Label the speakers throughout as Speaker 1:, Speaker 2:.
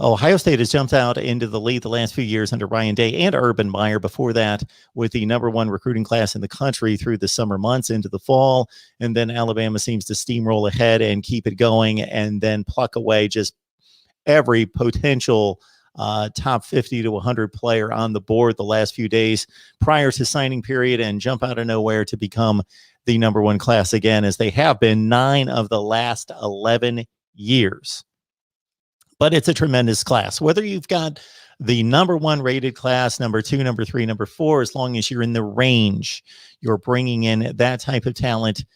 Speaker 1: Ohio State has jumped out into the lead the last few years under Ryan Day and Urban Meyer. Before that, with the number one recruiting class in the country through the summer months into the fall. And then Alabama seems to steamroll ahead and keep it going and then pluck away just every potential top 50 to 100 player on the board the last few days prior to signing period and jump out of nowhere to become the number one class again, as they have been 9 of the last 11 years. But it's a tremendous class. Whether you've got the number one rated class, number 2, number 3, number 4, as long as you're in the range, you're bringing in that type of talent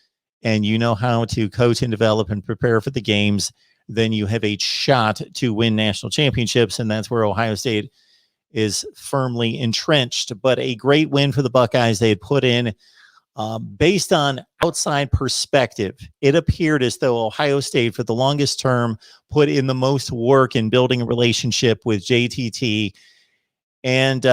Speaker 1: and you know how to coach and develop and prepare for the games, then you have a shot to win national championships. And that's where Ohio State is firmly entrenched. But a great win for the Buckeyes. They had put in, based on outside perspective, it appeared as though Ohio State for the longest term put in the most work in building a relationship with JTT. And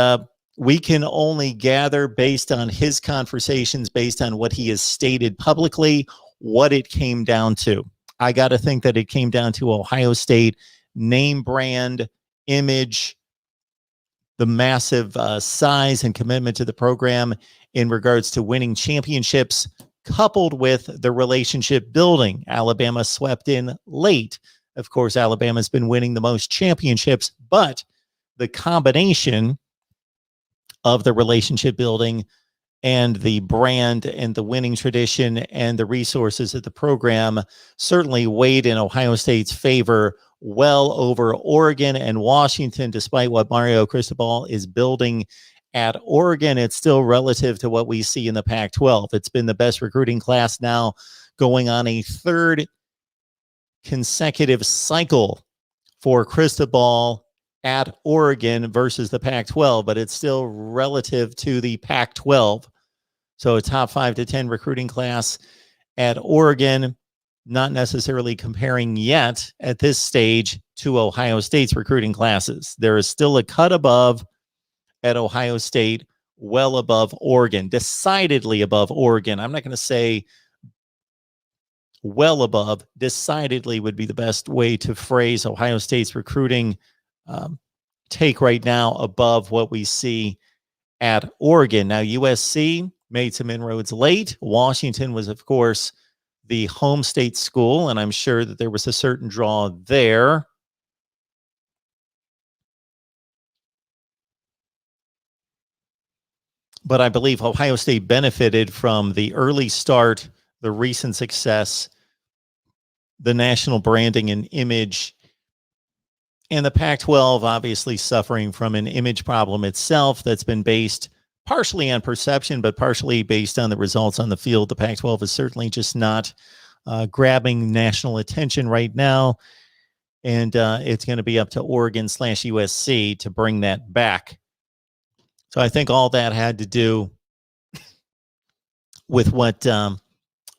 Speaker 1: we can only gather based on his conversations, based on what he has stated publicly, what it came down to. I got to think that it came down to Ohio State name, brand, image, the massive size and commitment to the program in regards to winning championships, coupled with the relationship building. Alabama swept in late. Of course, Alabama's been winning the most championships, but the combination of the relationship building and the brand and the winning tradition and the resources of the program certainly weighed in Ohio State's favor well over Oregon and Washington. Despite what Mario Cristobal is building at Oregon, it's still relative to what we see in the Pac-12. It's been the best recruiting class now going on a third consecutive cycle for Cristobal at Oregon versus the Pac-12, but it's still relative to the Pac-12. So a top 5 to 10 recruiting class at Oregon, not necessarily comparing yet at this stage to Ohio State's recruiting classes. There is still a cut above at Ohio State, well above Oregon, decidedly above Oregon. I'm not going to say well above, decidedly would be the best way to phrase Ohio State's recruiting take right now, above what we see at Oregon. Now, USC made some inroads late. Washington was, of course, the home state school, and I'm sure that there was a certain draw there. But I believe Ohio State benefited from the early start, the recent success, the national branding and image, and the Pac-12 obviously suffering from an image problem itself that's been based partially on perception, but partially based on the results on the field. The Pac-12 is certainly just not grabbing national attention right now. And it's going to be up to Oregon/USC to bring that back. So I think all that had to do with what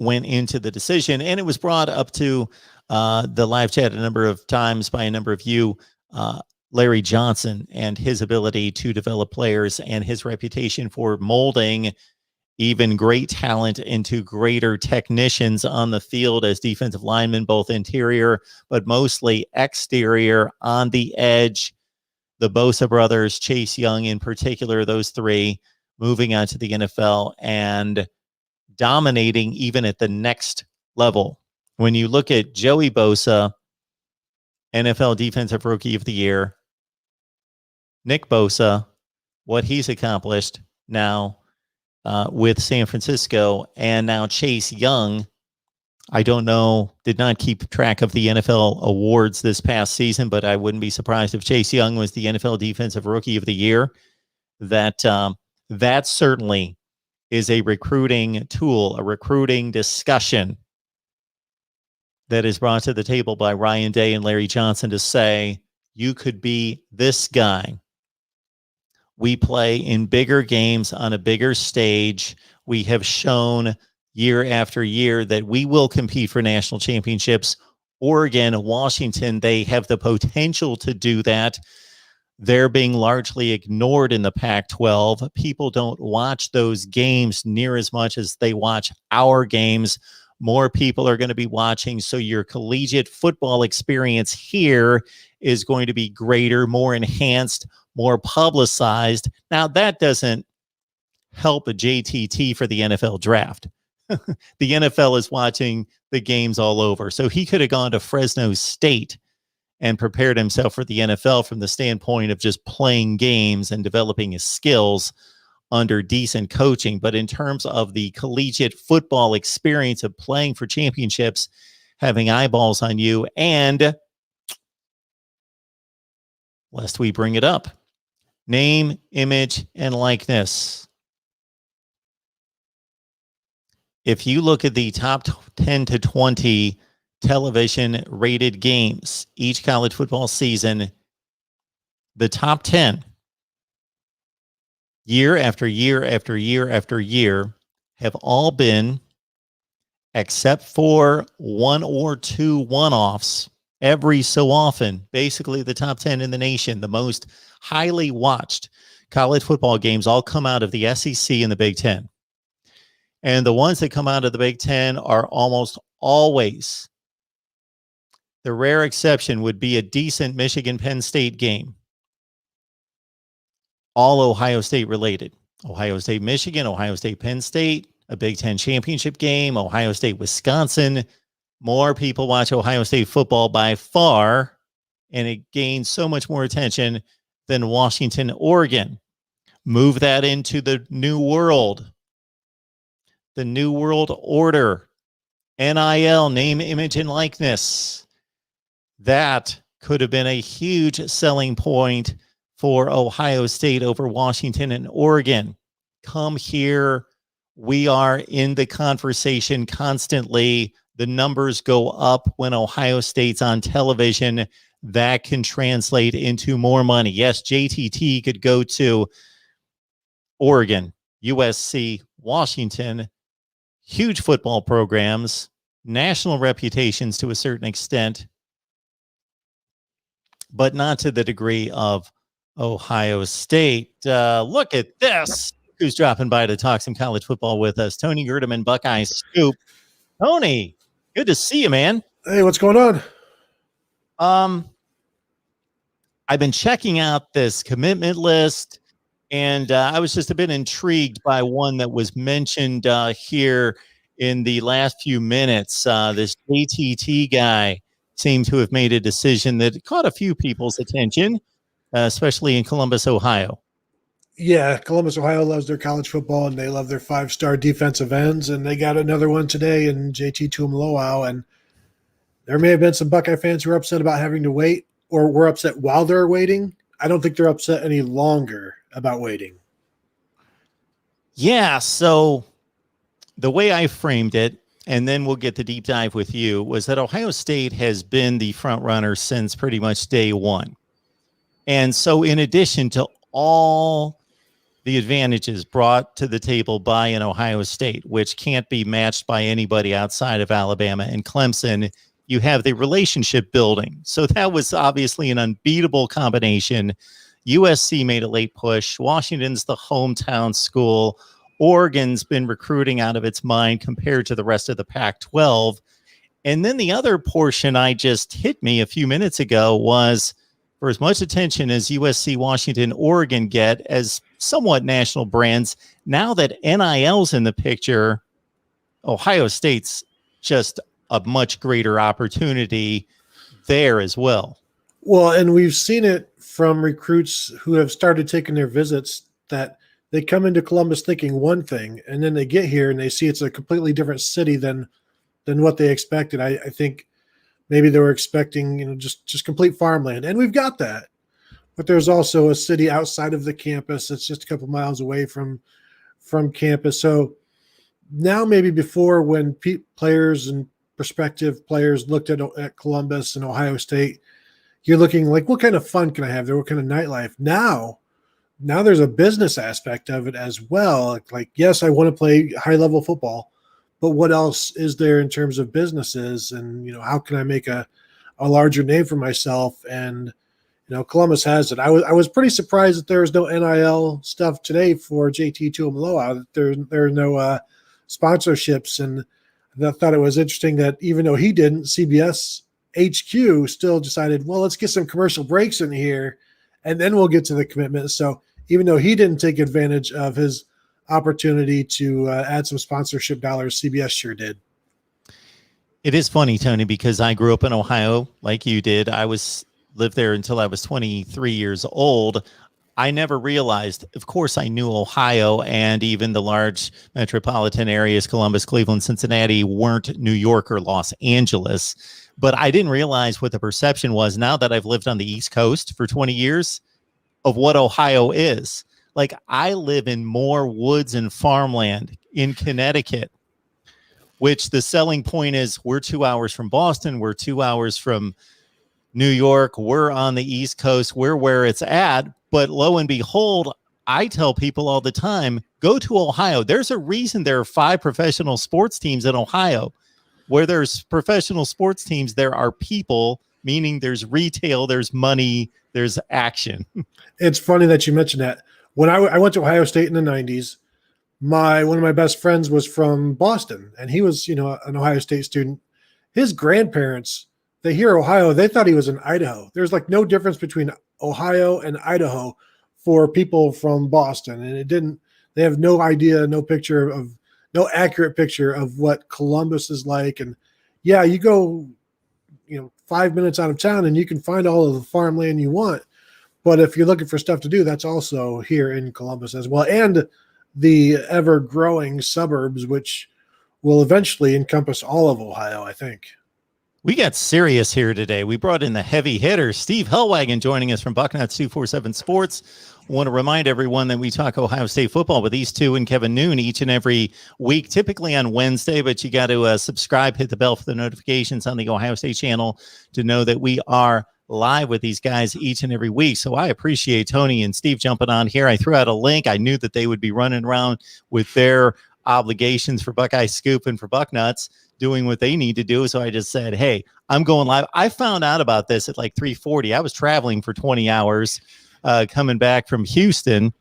Speaker 1: went into the decision. And it was brought up to the live chat a number of times by a number of you, Larry Johnson, and his ability to develop players and his reputation for molding even great talent into greater technicians on the field as defensive linemen, both interior, but mostly exterior on the edge. The Bosa brothers, Chase Young in particular, those three moving on to the NFL and dominating even at the next level. When you look at Joey Bosa, NFL Defensive Rookie of the Year, Nick Bosa, what he's accomplished now with San Francisco, and now Chase Young, I don't know, did not keep track of the NFL awards this past season, but I wouldn't be surprised if Chase Young was the NFL Defensive Rookie of the Year. That certainly is a recruiting tool, a recruiting discussion that is brought to the table by Ryan Day and Larry Johnson to say, you could be this guy. We play in bigger games on a bigger stage. We have shown year after year that we will compete for national championships. Oregon, Washington, they have the potential to do that. They're being largely ignored in the Pac-12. People don't watch those games near as much as they watch our games. more people are going to be watching. So your collegiate football experience here is going to be greater, more enhanced, more publicized. Now, that doesn't help a JTT for the NFL draft. The NFL is watching the games all over. So he could have gone to Fresno State and prepared himself for the NFL from the standpoint of just playing games and developing his skills under decent coaching. But in terms of the collegiate football experience of playing for championships, having eyeballs on you, and lest we bring it up, name, image, and likeness. If you look at the top 10 to 20 television rated games each college football season, the top 10, year after year after year after year, have all been, except for one or two one-offs, every so often, basically the top 10 in the nation, the most highly watched college football games all come out of the SEC and the Big Ten. And the ones that come out of the Big Ten are almost always, the rare exception would be a decent Michigan-Penn State game. All Ohio State related. Ohio State, Michigan, Ohio State, Penn State, a Big Ten championship game, Ohio State, Wisconsin. More people watch Ohio State football by far, and it gains so much more attention than Washington, Oregon. Move that into the new world. The new world order. NIL, name, image, and likeness. That could have been a huge selling point for Ohio State over Washington and Oregon. Come here. We are in the conversation constantly. The numbers go up when Ohio State's on television. That can translate into more money. Yes, JTT could go to Oregon, USC, Washington, huge football programs, national reputations to a certain extent, but not to the degree of Ohio State. Look at this. Who's dropping by to talk some college football with us? Tony Gerdeman, Buckeye Scoop. Tony, good to see you, man.
Speaker 2: Hey, what's going on?
Speaker 1: I've been checking out this commitment list, and I was just a bit intrigued by one that was mentioned here in the last few minutes. This JTT guy seemed to have made a decision that caught a few people's attention, especially in Columbus, Ohio.
Speaker 2: Yeah, Columbus, Ohio loves their college football, and they love their five-star defensive ends, and they got another one today in JT Tuimoloau, and there may have been some Buckeye fans who are upset about having to wait, or were upset while they're waiting. I don't think they're upset any longer about waiting.
Speaker 1: Yeah, so the way I framed it, and then we'll get the deep dive with you, was that Ohio State has been the front runner since pretty much day one. And so in addition to all the advantages brought to the table by an Ohio State, which can't be matched by anybody outside of Alabama and Clemson, you have the relationship building. So that was obviously an unbeatable combination. USC made a late push. Washington's the hometown school. Oregon's been recruiting out of its mind compared to the rest of the Pac-12. And then the other portion I just hit me a few minutes ago was, for as much attention as USC, Washington, Oregon get as somewhat national brands, now that NIL's in the picture, Ohio State's just a much greater opportunity there as well.
Speaker 2: Well, and we've seen it from recruits who have started taking their visits, that they come into Columbus thinking one thing, and then they get here and they see it's a completely different city than what they expected. I think maybe they were expecting, just complete farmland, and we've got that. But there's also a city outside of the campus that's just a couple miles away from campus. So now, maybe before, when players and prospective players looked at Columbus and Ohio State, you're looking like, what kind of fun can I have there? What kind of nightlife? Now there's a business aspect of it as well. Like, yes, I want to play high-level football, but what else is there in terms of businesses? And, how can I make a larger name for myself? And, Columbus has it. I was pretty surprised that there was no NIL stuff today for JT Tuimoloau. There are no sponsorships. And I I thought it was interesting that even though he didn't, CBS HQ still decided, well, let's get some commercial breaks in here, and then we'll get to the commitment. So even though he didn't take advantage of his opportunity to add some sponsorship dollars, CBS sure did.
Speaker 1: It is funny, Tony, because I grew up in Ohio like you did. Lived there until I was 23 years old. I never realized, of course, I knew Ohio and even the large metropolitan areas, Columbus, Cleveland, Cincinnati, weren't New York or Los Angeles. But I didn't realize what the perception was now that I've lived on the East Coast for 20 years of what Ohio is. Like, I live in more woods and farmland in Connecticut, which the selling point is we're 2 hours from Boston. We're 2 hours from New York. We're on the East Coast. We're where it's at. But lo and behold, I tell people all the time, go to Ohio. There's a reason there are 5 professional sports teams in Ohio. Where there's professional sports teams, there are people, meaning there's retail, there's money, there's action.
Speaker 2: It's funny that you mentioned that. When I went to Ohio State in the 90s, one of my best friends was from Boston, and he was, an Ohio State student. His grandparents, they hear Ohio, they thought he was in Idaho. There's like no difference between Ohio and Idaho for people from Boston, and they have no idea, no accurate picture of what Columbus is like. And yeah, you go, 5 minutes out of town and you can find all of the farmland you want. But if you're looking for stuff to do, that's also here in Columbus as well. And the ever growing suburbs, which will eventually encompass all of Ohio, I think.
Speaker 1: We got serious here today. We brought in the heavy hitter, Steve Hellwagon, joining us from Bucknuts 247 Sports. I want to remind everyone that we talk Ohio State football with these two and Kevin Noon each and every week, typically on Wednesday, but you got to subscribe, hit the bell for the notifications on the Ohio State channel to know that we are live with these guys each and every week. So I appreciate Tony and Steve jumping on here. I threw out a link. I knew that they would be running around with their obligations for Buckeye Scoop and for Bucknuts, doing what they need to do. So I just said, hey, I'm going live. I found out about this at like 3:40. I was traveling for 20 hours coming back from Houston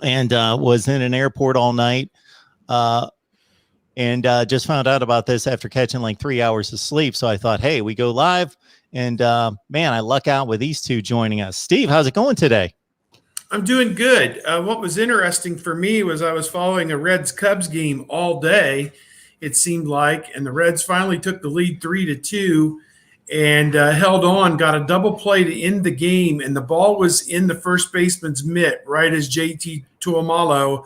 Speaker 1: and was in an airport all night and just found out about this after catching like 3 hours of sleep. So I thought, hey, we go live. And man, I luck out with these two joining us. Steve, how's it going today?
Speaker 3: I'm doing good. What was interesting for me was I was following a Reds-Cubs game all day, it seemed like, and the Reds finally took the lead 3-2 and held on, got a double play to end the game, and the ball was in the first baseman's mitt right as JT Tuimoloau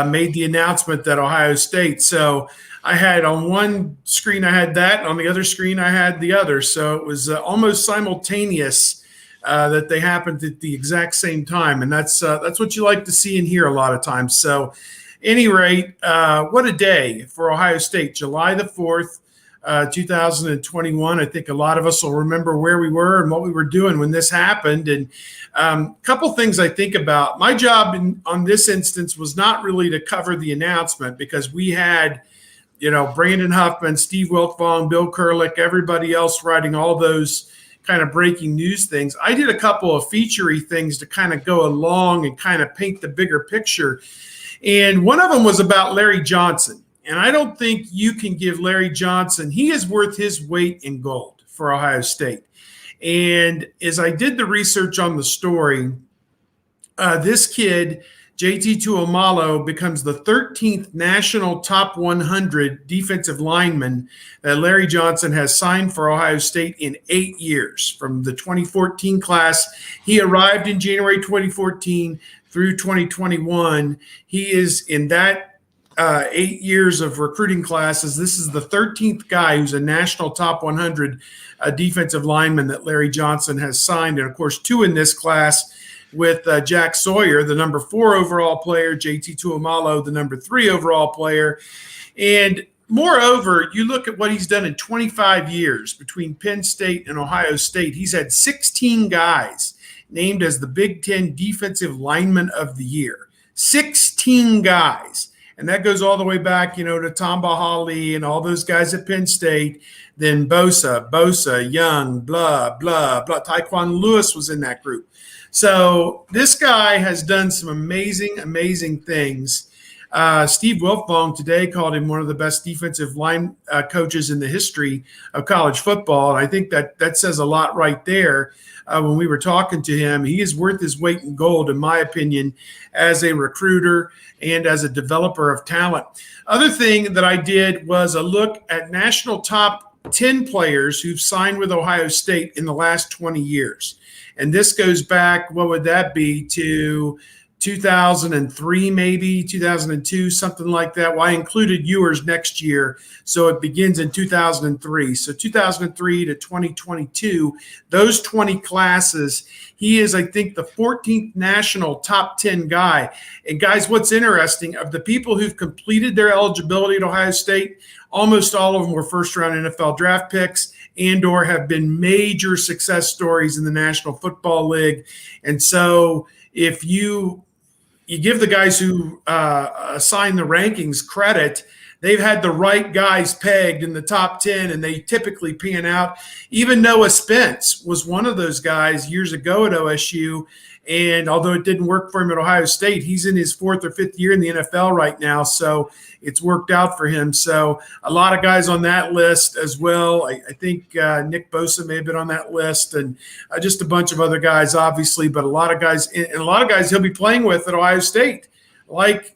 Speaker 3: made the announcement that Ohio State. So I had on one screen, I had that, and on the other screen, I had the other. So it was almost simultaneous that they happened at the exact same time. And that's what you like to see and hear a lot of times. So any rate, what a day for Ohio State, July the 4th, 2021. I think a lot of us will remember where we were and what we were doing when this happened. And a couple things I think about. My job on this instance was not really to cover the announcement because we had, Brandon Huffman, Steve Wiltfong, Bill Kurlick, everybody else writing all those kind of breaking news things. I did a couple of featurey things to kind of go along and kind of paint the bigger picture. And one of them was about Larry Johnson. And I don't think you can give Larry Johnson, he is worth his weight in gold for Ohio State. And as I did the research on the story, this kid, JT Tuimoloau, becomes the 13th national top 100 defensive lineman that Larry Johnson has signed for Ohio State in 8 years. From the 2014 class, he arrived in January 2014 through 2021. He is in that 8 years of recruiting classes. This is the 13th guy who's a national top 100 defensive lineman that Larry Johnson has signed. And of course, 2 in this class with Jack Sawyer, the number 4 overall player, JT Tuimoloau, the number 3 overall player. And moreover, you look at what he's done in 25 years between Penn State and Ohio State. He's had 16 guys named as the Big Ten Defensive Lineman of the Year. 16 guys. And that goes all the way back, to Tom Bahali and all those guys at Penn State. Then Bosa, Young, blah, blah, blah. Taekwon Lewis was in that group. So this guy has done some amazing, amazing things. Steve Wilfong today called him one of the best defensive line coaches in the history of college football. And I think that says a lot right there. When we were talking to him, he is worth his weight in gold, in my opinion, as a recruiter and as a developer of talent. Other thing that I did was a look at national top 10 players who've signed with Ohio State in the last 20 years. And this goes back, what would that be, to 2003, maybe 2002, something like that. Well, I included Ewers next year, so it begins in 2003. So 2003 to 2022, those 20 classes, he is, I think, the 14th national top 10 guy. And guys, what's interesting, of the people who've completed their eligibility at Ohio State, almost all of them were first-round NFL draft picks and or have been major success stories in the National Football League. And so if you give the guys who assign the rankings credit, they've had the right guys pegged in the top 10, and they typically pan out. Even Noah Spence was one of those guys years ago at OSU, and although it didn't work for him at Ohio State, he's in his 4th or 5th year in the NFL right now, so it's worked out for him. So a lot of guys on that list as well. I think Nick Bosa may have been on that list, and just a bunch of other guys, obviously, but a lot of guys, and a lot of guys he'll be playing with at Ohio State, like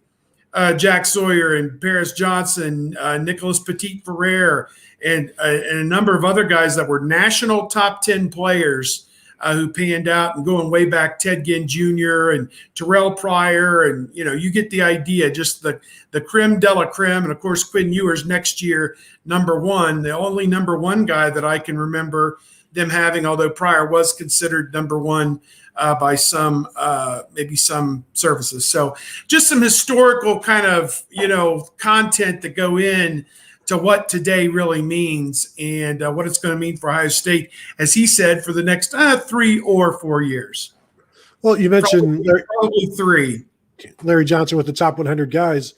Speaker 3: Jack Sawyer and Paris Johnson, Nicholas Petit-Ferrer, and a number of other guys that were national top 10 players who panned out, and going way back, Ted Ginn Jr. and Terrell Pryor, and you get the idea, just the creme de la creme. And of course, Quinn Ewers next year, #1, the only #1 guy that I can remember them having, although Pryor was considered #1 by some, maybe some services. So just some historical kind of, content to go in to what today really means, and what it's going to mean for Ohio State, as he said, for the next 3 or 4 years.
Speaker 2: Well, you mentioned
Speaker 3: probably 3.
Speaker 2: Larry Johnson with the top 100 guys.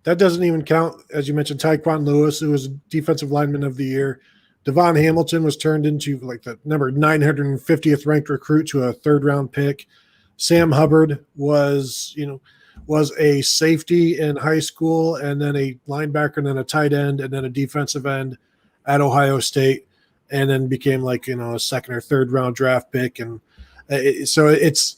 Speaker 2: That doesn't even count, as you mentioned, Tyquan Lewis, who was defensive lineman of the year. Devon Hamilton was turned into like the number 950th ranked recruit to a 3rd-round pick. Sam Hubbard was a safety in high school, and then a linebacker, and then a tight end, and then a defensive end at Ohio State, and then became a 2nd or 3rd round draft pick. And so it's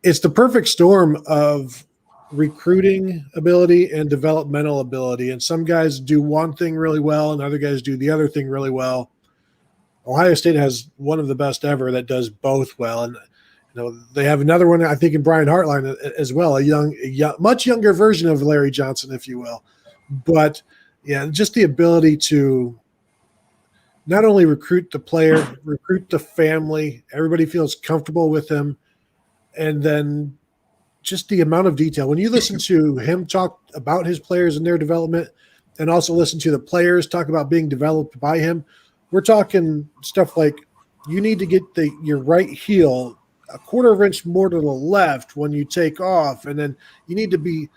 Speaker 2: the perfect storm of recruiting ability and developmental ability. And some guys do one thing really well, and other guys do the other thing really well. Ohio State has one of the best ever that does both well. And they have another one, I think, in Brian Hartline as well, a much younger version of Larry Johnson, if you will. But, yeah, just the ability to not only recruit the player, recruit the family, everybody feels comfortable with him, and then just the amount of detail. When you listen to him talk about his players and their development, and also listen to the players talk about being developed by him, we're talking stuff like you need to get your right heel a 1/4 inch more to the left when you take off, and then you need to be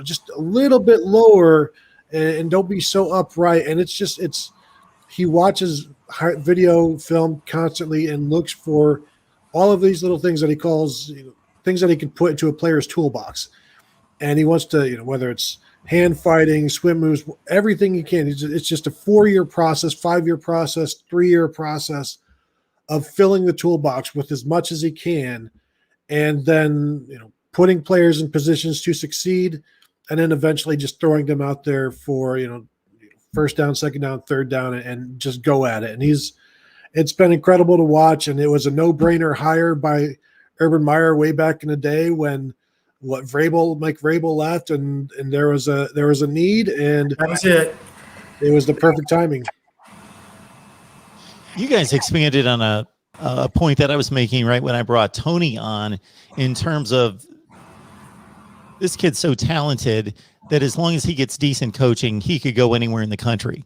Speaker 2: just a little bit lower, and don't be so upright. And he watches video film constantly and looks for all of these little things that he calls things that he can put into a player's toolbox. And he wants to, whether it's hand fighting, swim moves, everything he can. It's just a 4-year process, 5-year process, 3-year process of filling the toolbox with as much as he can, and then putting players in positions to succeed, and then eventually just throwing them out there for 1st down, 2nd down, 3rd down, and just go at it. And it's been incredible to watch, and it was a no-brainer hire by Urban Meyer way back in the day when Mike Vrabel left, and there was a need, and
Speaker 3: that's it.
Speaker 2: It was the perfect timing.
Speaker 1: You guys expanded on a point that I was making right when I brought Tony on, in terms of this kid's so talented that as long as he gets decent coaching, he could go anywhere in the country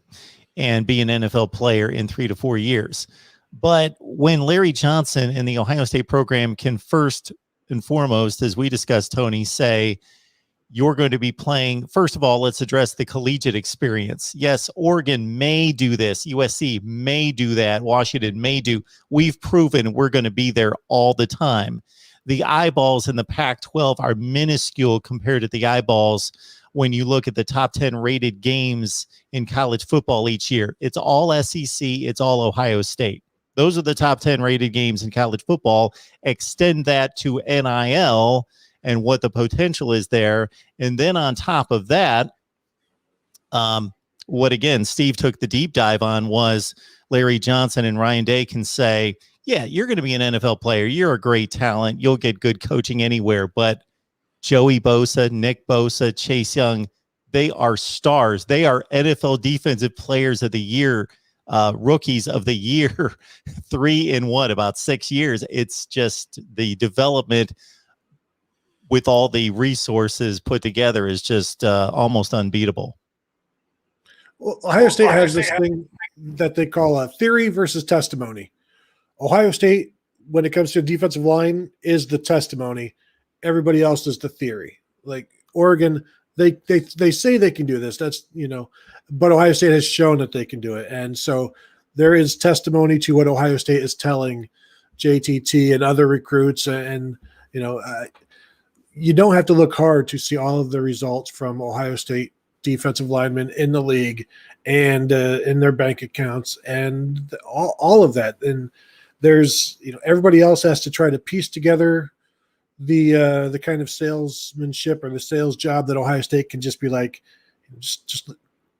Speaker 1: and be an NFL player in 3 to 4 years. But when Larry Johnson and the Ohio State program can first and foremost, as we discussed, Tony, say, you're going to be playing. First of all, let's address the collegiate experience. Yes, Oregon may do this. USC may do that. Washington may do. We've proven we're going to be there all the time. The eyeballs in the Pac-12 are minuscule compared to the eyeballs when you look at the top 10 rated games in college football each year. It's all SEC. It's all Ohio State. Those are the top 10 rated games in college football. Extend that to NIL and what the potential is there. And then on top of that, what again, Steve took the deep dive on was Larry Johnson and Ryan Day can say, yeah, you're going to be an NFL player. You're a great talent. You'll get good coaching anywhere. But Joey Bosa, Nick Bosa, Chase Young, they are stars. They are NFL Defensive Players of the Year, Rookies of the Year, 3 in about 6 years. It's just the development with all the resources put together is just almost unbeatable.
Speaker 2: Well, Ohio State has this thing that they call a theory versus testimony. Ohio State, when it comes to defensive line, is the testimony. Everybody else is the theory. Like Oregon, they say they can do this. That's, but Ohio State has shown that they can do it. And so there is testimony to what Ohio State is telling JTT and other recruits. And, you don't have to look hard to see all of the results from Ohio State defensive linemen in the league and in their bank accounts and all of that. And there's, everybody else has to try to piece together the kind of salesmanship or the sales job that Ohio State can just be like, just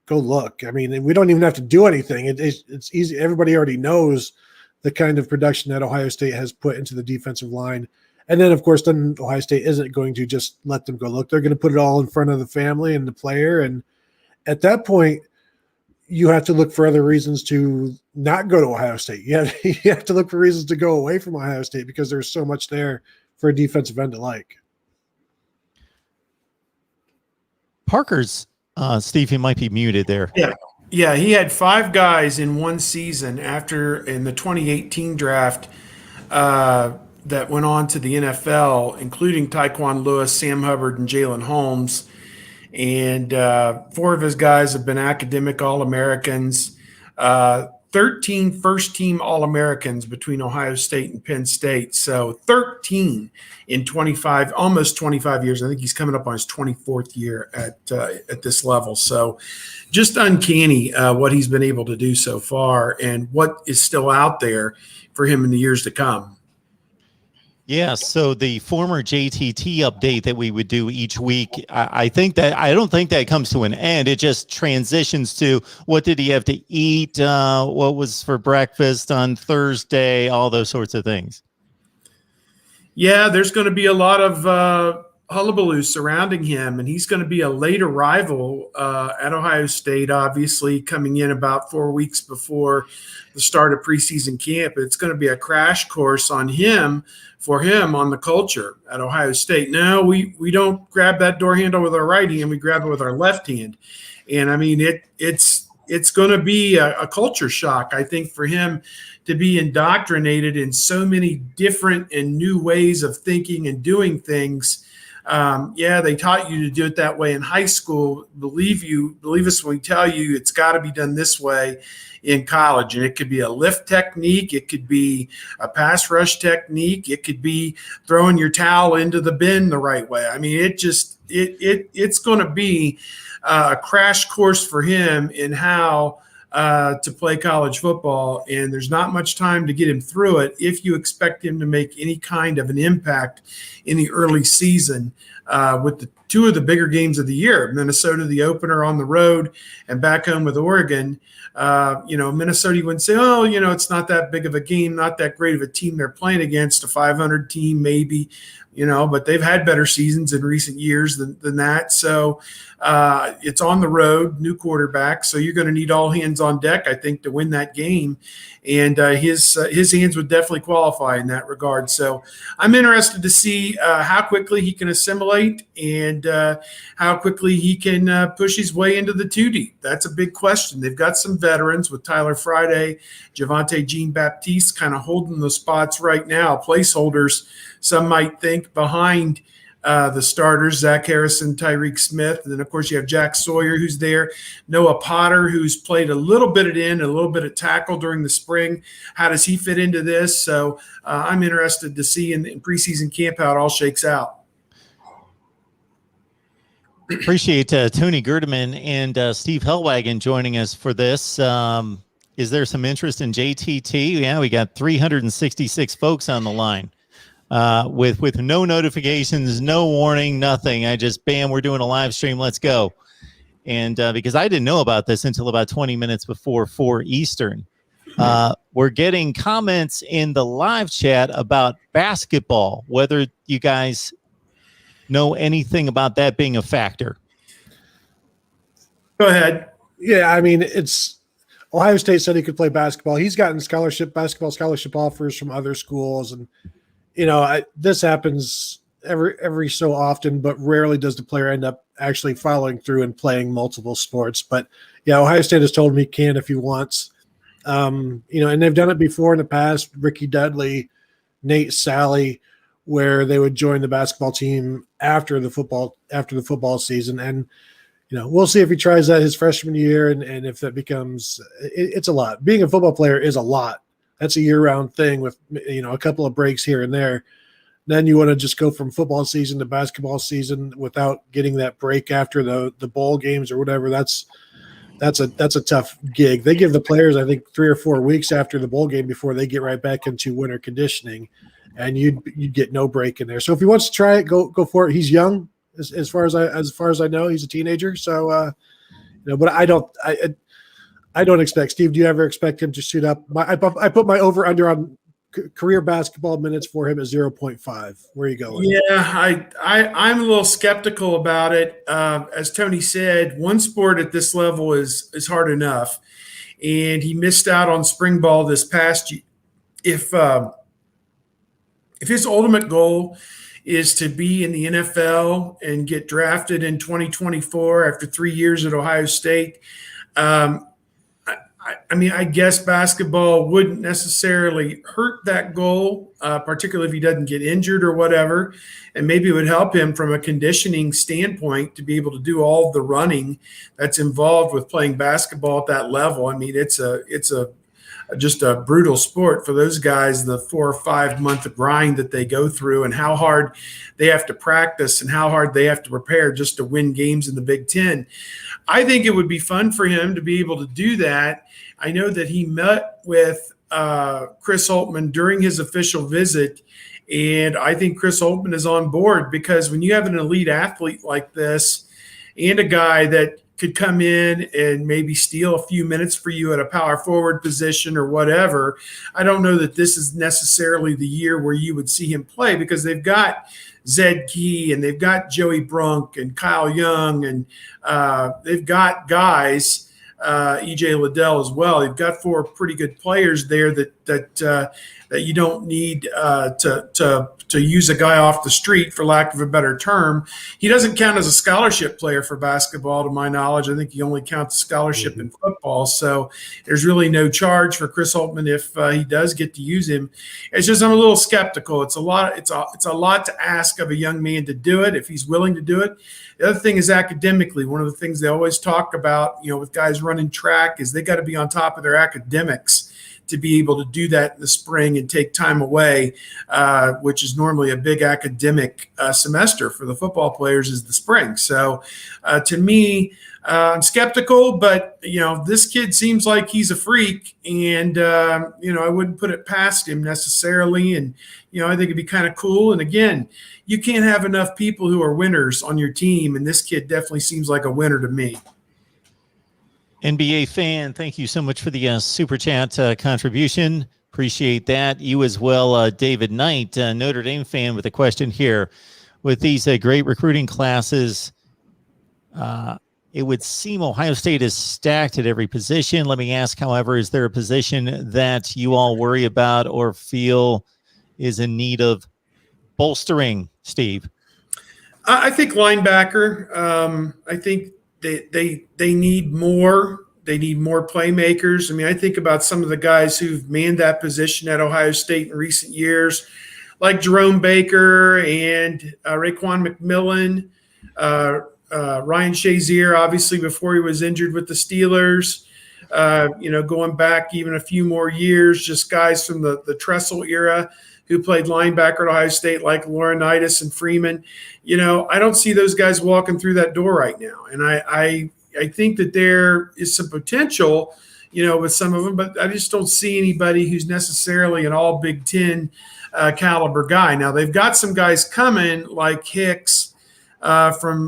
Speaker 2: go look. I mean, we don't even have to do anything. It's easy. Everybody already knows the kind of production that Ohio State has put into the defensive line. And then, of course, then Ohio State isn't going to just let them go look. They're going to put it all in front of the family and the player. And at that point, you have to look for other reasons to not go to Ohio State. You have to look for reasons to go away from Ohio State because there's so much there for a defensive end to like.
Speaker 1: Parker's, Steve, he might be muted there.
Speaker 3: Yeah, he had 5 guys in one season in the 2018 draft that went on to the NFL, including Tyquan Lewis, Sam Hubbard, and Jalen Holmes. And 4 of his guys have been academic All-Americans, 13 first-team All-Americans between Ohio State and Penn State. So 13 in almost 25 years. I think he's coming up on his 24th year at this level. So just uncanny what he's been able to do so far and what is still out there for him in the years to come.
Speaker 1: Yeah, so the former JTT update that we would do each week, I don't think that comes to an end. It just transitions to what did he have to eat, what was for breakfast on Thursday, all those sorts of things.
Speaker 3: Yeah, there's going to be a lot of hullabaloo surrounding him, and he's going to be a late arrival at Ohio State, obviously coming in about 4 weeks before the start of preseason camp. It's going to be a crash course on him on the culture at Ohio State. No, we don't grab that door handle with our right hand, we grab it with our left hand. And I mean, it's going to be a culture shock, I think, for him to be indoctrinated in so many different and new ways of thinking and doing things. They taught you to do it that way in high school. Believe us when we tell you it's got to be done this way in college. And it could be a lift technique. It could be a pass rush technique. It could be throwing your towel into the bin the right way. I mean, it's going to be a crash course for him in how to play college football. And there's not much time to get him through it if you expect him to make any kind of an impact in the early season with the 2 of the bigger games of the year, Minnesota, the opener on the road, and back home with Oregon. Minnesota, you wouldn't say, it's not that big of a game, not that great of a team they're playing against, a 500 team maybe, but they've had better seasons in recent years than that. So it's on the road, new quarterback. So you're going to need all hands on deck, I think, to win that game. And his hands would definitely qualify in that regard. So I'm interested to see how quickly he can assimilate and how quickly he can push his way into the 2 deep. That's a big question. They've got some veterans with Tyler Friday, Javonte Jean-Baptiste kind of holding the spots right now, placeholders, some might think, behind the starters, Zach Harrison, Tyreek Smith. And then, of course, you have Jack Sawyer, who's there. Noah Potter, who's played a little bit at end, a little bit at tackle during the spring. How does he fit into this? So I'm interested to see in preseason camp how it all shakes out.
Speaker 1: Appreciate Tony Gerdeman and Steve Hellwagon joining us for this. Is there some interest in JTT? Yeah, we got 366 folks on the line with no notifications, no warning, nothing. I just, bam, we're doing a live stream. Let's go. And because I didn't know about this until about 20 minutes before 4 Eastern. We're getting comments in the live chat about basketball, whether you guys know anything about that being a factor.
Speaker 3: Go ahead.
Speaker 2: Yeah, I mean, it's Ohio State said he could play basketball. He's gotten basketball scholarship offers from other schools, and this happens every so often, but rarely does the player end up actually following through and playing multiple sports. But yeah, Ohio State has told him he can if he wants. And they've done it before in the past. Ricky Dudley, Nate Sally, where they would join the basketball team after the football season. And, we'll see if he tries that his freshman year. And if that becomes, it's a lot. Being a football player is a lot. That's a year-round thing with, a couple of breaks here and there. Then you want to just go from football season to basketball season without getting that break after the bowl games or whatever. That's a tough gig. They give the players, I think, 3 or 4 weeks after the bowl game before they get right back into winter conditioning. And you'd get no break in there. So if he wants to try it, go for it. He's young, as far as I know. He's a teenager. So, but I don't expect. Steve, do you ever expect him to shoot up? I put my over under on career basketball minutes for him at 0.5. Where are you going?
Speaker 3: Yeah, I'm a little skeptical about it. As Tony said, one sport at this level is hard enough, and he missed out on spring ball this past year. If his ultimate goal is to be in the NFL and get drafted in 2024 after 3 years at Ohio State, I guess basketball wouldn't necessarily hurt that goal, particularly if he doesn't get injured or whatever. And maybe it would help him from a conditioning standpoint to be able to do all the running that's involved with playing basketball at that level. I mean, it's just a brutal sport for those guys, the 4 or 5 month grind that they go through and how hard they have to practice and how hard they have to prepare just to win games in the Big Ten. I think it would be fun for him to be able to do that. I know that he met with Chris Holtmann during his official visit, and I think Chris Holtmann is on board because when you have an elite athlete like this and a guy that could come in and maybe steal a few minutes for you at a power forward position or whatever, I don't know that this is necessarily the year where you would see him play because they've got Zed Key and they've got Joey Brunk and Kyle Young and they've got guys, EJ Liddell as well. They've got 4 pretty good players there that you don't need to use a guy off the street, for lack of a better term. He doesn't count as a scholarship player for basketball, to my knowledge. I think he only counts scholarship in football. So there's really no charge for Chris Holtmann if he does get to use him. It's just I'm a little skeptical. It's a lot to ask of a young man to do it if he's willing to do it. The other thing is academically. One of the things they always talk about, with guys running track is they got to be on top of their academics to be able to do that in the spring and take time away, which is normally a big academic semester for the football players is the spring. So to me, I'm skeptical, but, this kid seems like he's a freak and, I wouldn't put it past him necessarily. And, I think it'd be kind of cool. And again, you can't have enough people who are winners on your team. And this kid definitely seems like a winner to me.
Speaker 1: NBA fan, thank you so much for the super chat contribution. Appreciate that. You as well, David Knight, Notre Dame fan, with a question here. With these great recruiting classes, it would seem Ohio State is stacked at every position. Let me ask, however, is there a position that you all worry about or feel is in need of bolstering, Steve?
Speaker 3: I think linebacker. I think they need more. They need more playmakers. I mean, I think about some of the guys who've manned that position at Ohio State in recent years, like Jerome Baker and Raekwon McMillan, Ryan Shazier, obviously before he was injured with the Steelers. Going back even a few more years, just guys from the Tressel era who played linebacker at Ohio State, like Laurinaitis and Freeman. I don't see those guys walking through that door right now. And I think that there is some potential, with some of them, but I just don't see anybody who's necessarily an all Big Ten caliber guy. Now, they've got some guys coming like Hicks from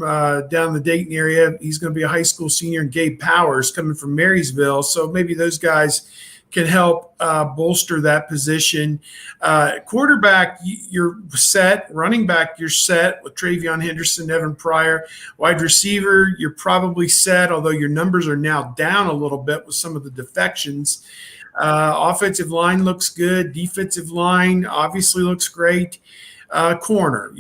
Speaker 3: down the Dayton area. He's going to be a high school senior, and Gabe Powers coming from Marysville. So maybe those guys can help bolster that position. Quarterback, you're set. Running back, you're set with Travion Henderson, Evan Pryor. Wide receiver, you're probably set, although your numbers are now down a little bit with some of the defections. Offensive line looks good. Defensive line obviously looks great. Corner,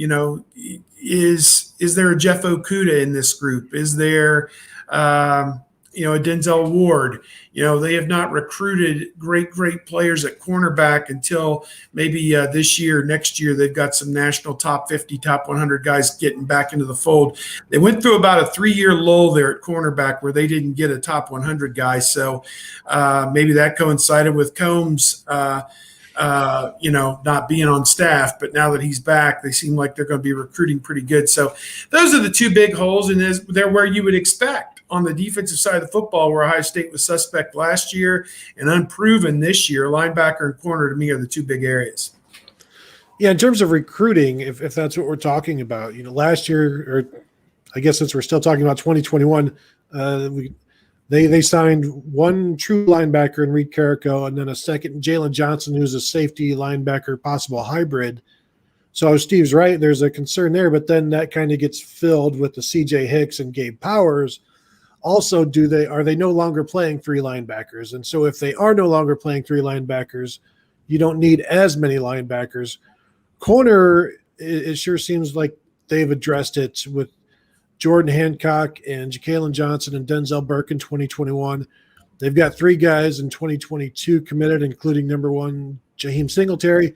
Speaker 3: is there a Jeff Okuda in this group? Is there a Denzel Ward? They have not recruited great players at cornerback until maybe this year, next year. They've got some national top 50, top 100 guys getting back into the fold. They went through about a 3-year lull there at cornerback where they didn't get a top 100 guy. So maybe that coincided with Combs, not being on staff, but now that he's back, they seem like they're going to be recruiting pretty good. So those are the two big holes, and they're where you would expect on the defensive side of the football, where Ohio State was suspect last year and unproven this year. Linebacker and corner, to me, are the two big areas.
Speaker 2: Yeah, in terms of recruiting, if that's what we're talking about, last year, or I guess since we're still talking about 2021, They signed one true linebacker in Reed Carrico, and then a second, Jalen Johnson, who's a safety linebacker, possible hybrid. So Steve's right. There's a concern there, but then that kind of gets filled with the CJ Hicks and Gabe Powers. Also, are they no longer playing three linebackers? And so if they are no longer playing three linebackers, you don't need as many linebackers. Corner, it sure seems like they've addressed it with Jordan Hancock and Ja'Kalen Johnson and Denzel Burke in 2021. They've got 3 guys in 2022 committed, including number 1, Jaheim Singletary.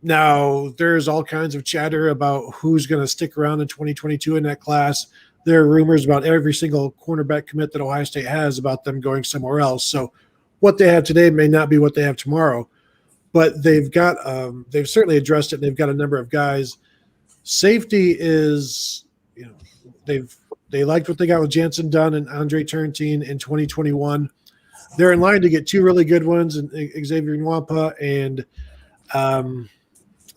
Speaker 2: Now, there's all kinds of chatter about who's going to stick around in 2022 in that class. There are rumors about every single cornerback commit that Ohio State has about them going somewhere else. So what they have today may not be what they have tomorrow. But they've certainly addressed it, and they've got a number of guys. Safety is – they liked what they got with Jansen Dunn and Andre Turntine in 2021. They're in line to get 2 really good ones, and Xavier Nwampa and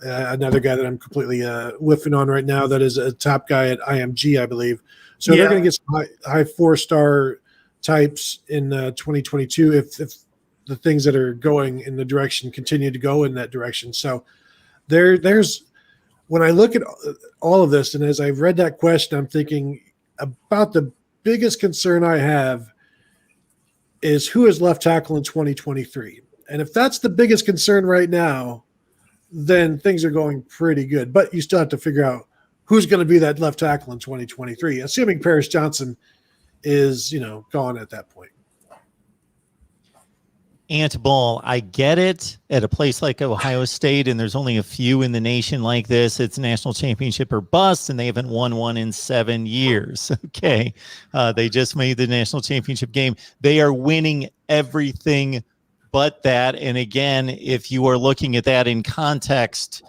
Speaker 2: another guy that I'm completely whiffing on right now that is a top guy at IMG, I believe. So they're going to get some high 4-star types in 2022 if the things that are going in the direction continue to go in that direction. So there's – when I look at all of this, and as I've read that question, I'm thinking about the biggest concern I have is who is left tackle in 2023. And if that's the biggest concern right now, then things are going pretty good. But you still have to figure out who's going to be that left tackle in 2023, assuming Paris Johnson is, gone at that point.
Speaker 1: Ant Ball, I get it at a place like Ohio State, and there's only a few in the nation like this. It's national championship or bust, and they haven't won one in 7 years. Okay. They just made the national championship game. They are winning everything but that. And again, if you are looking at that in context,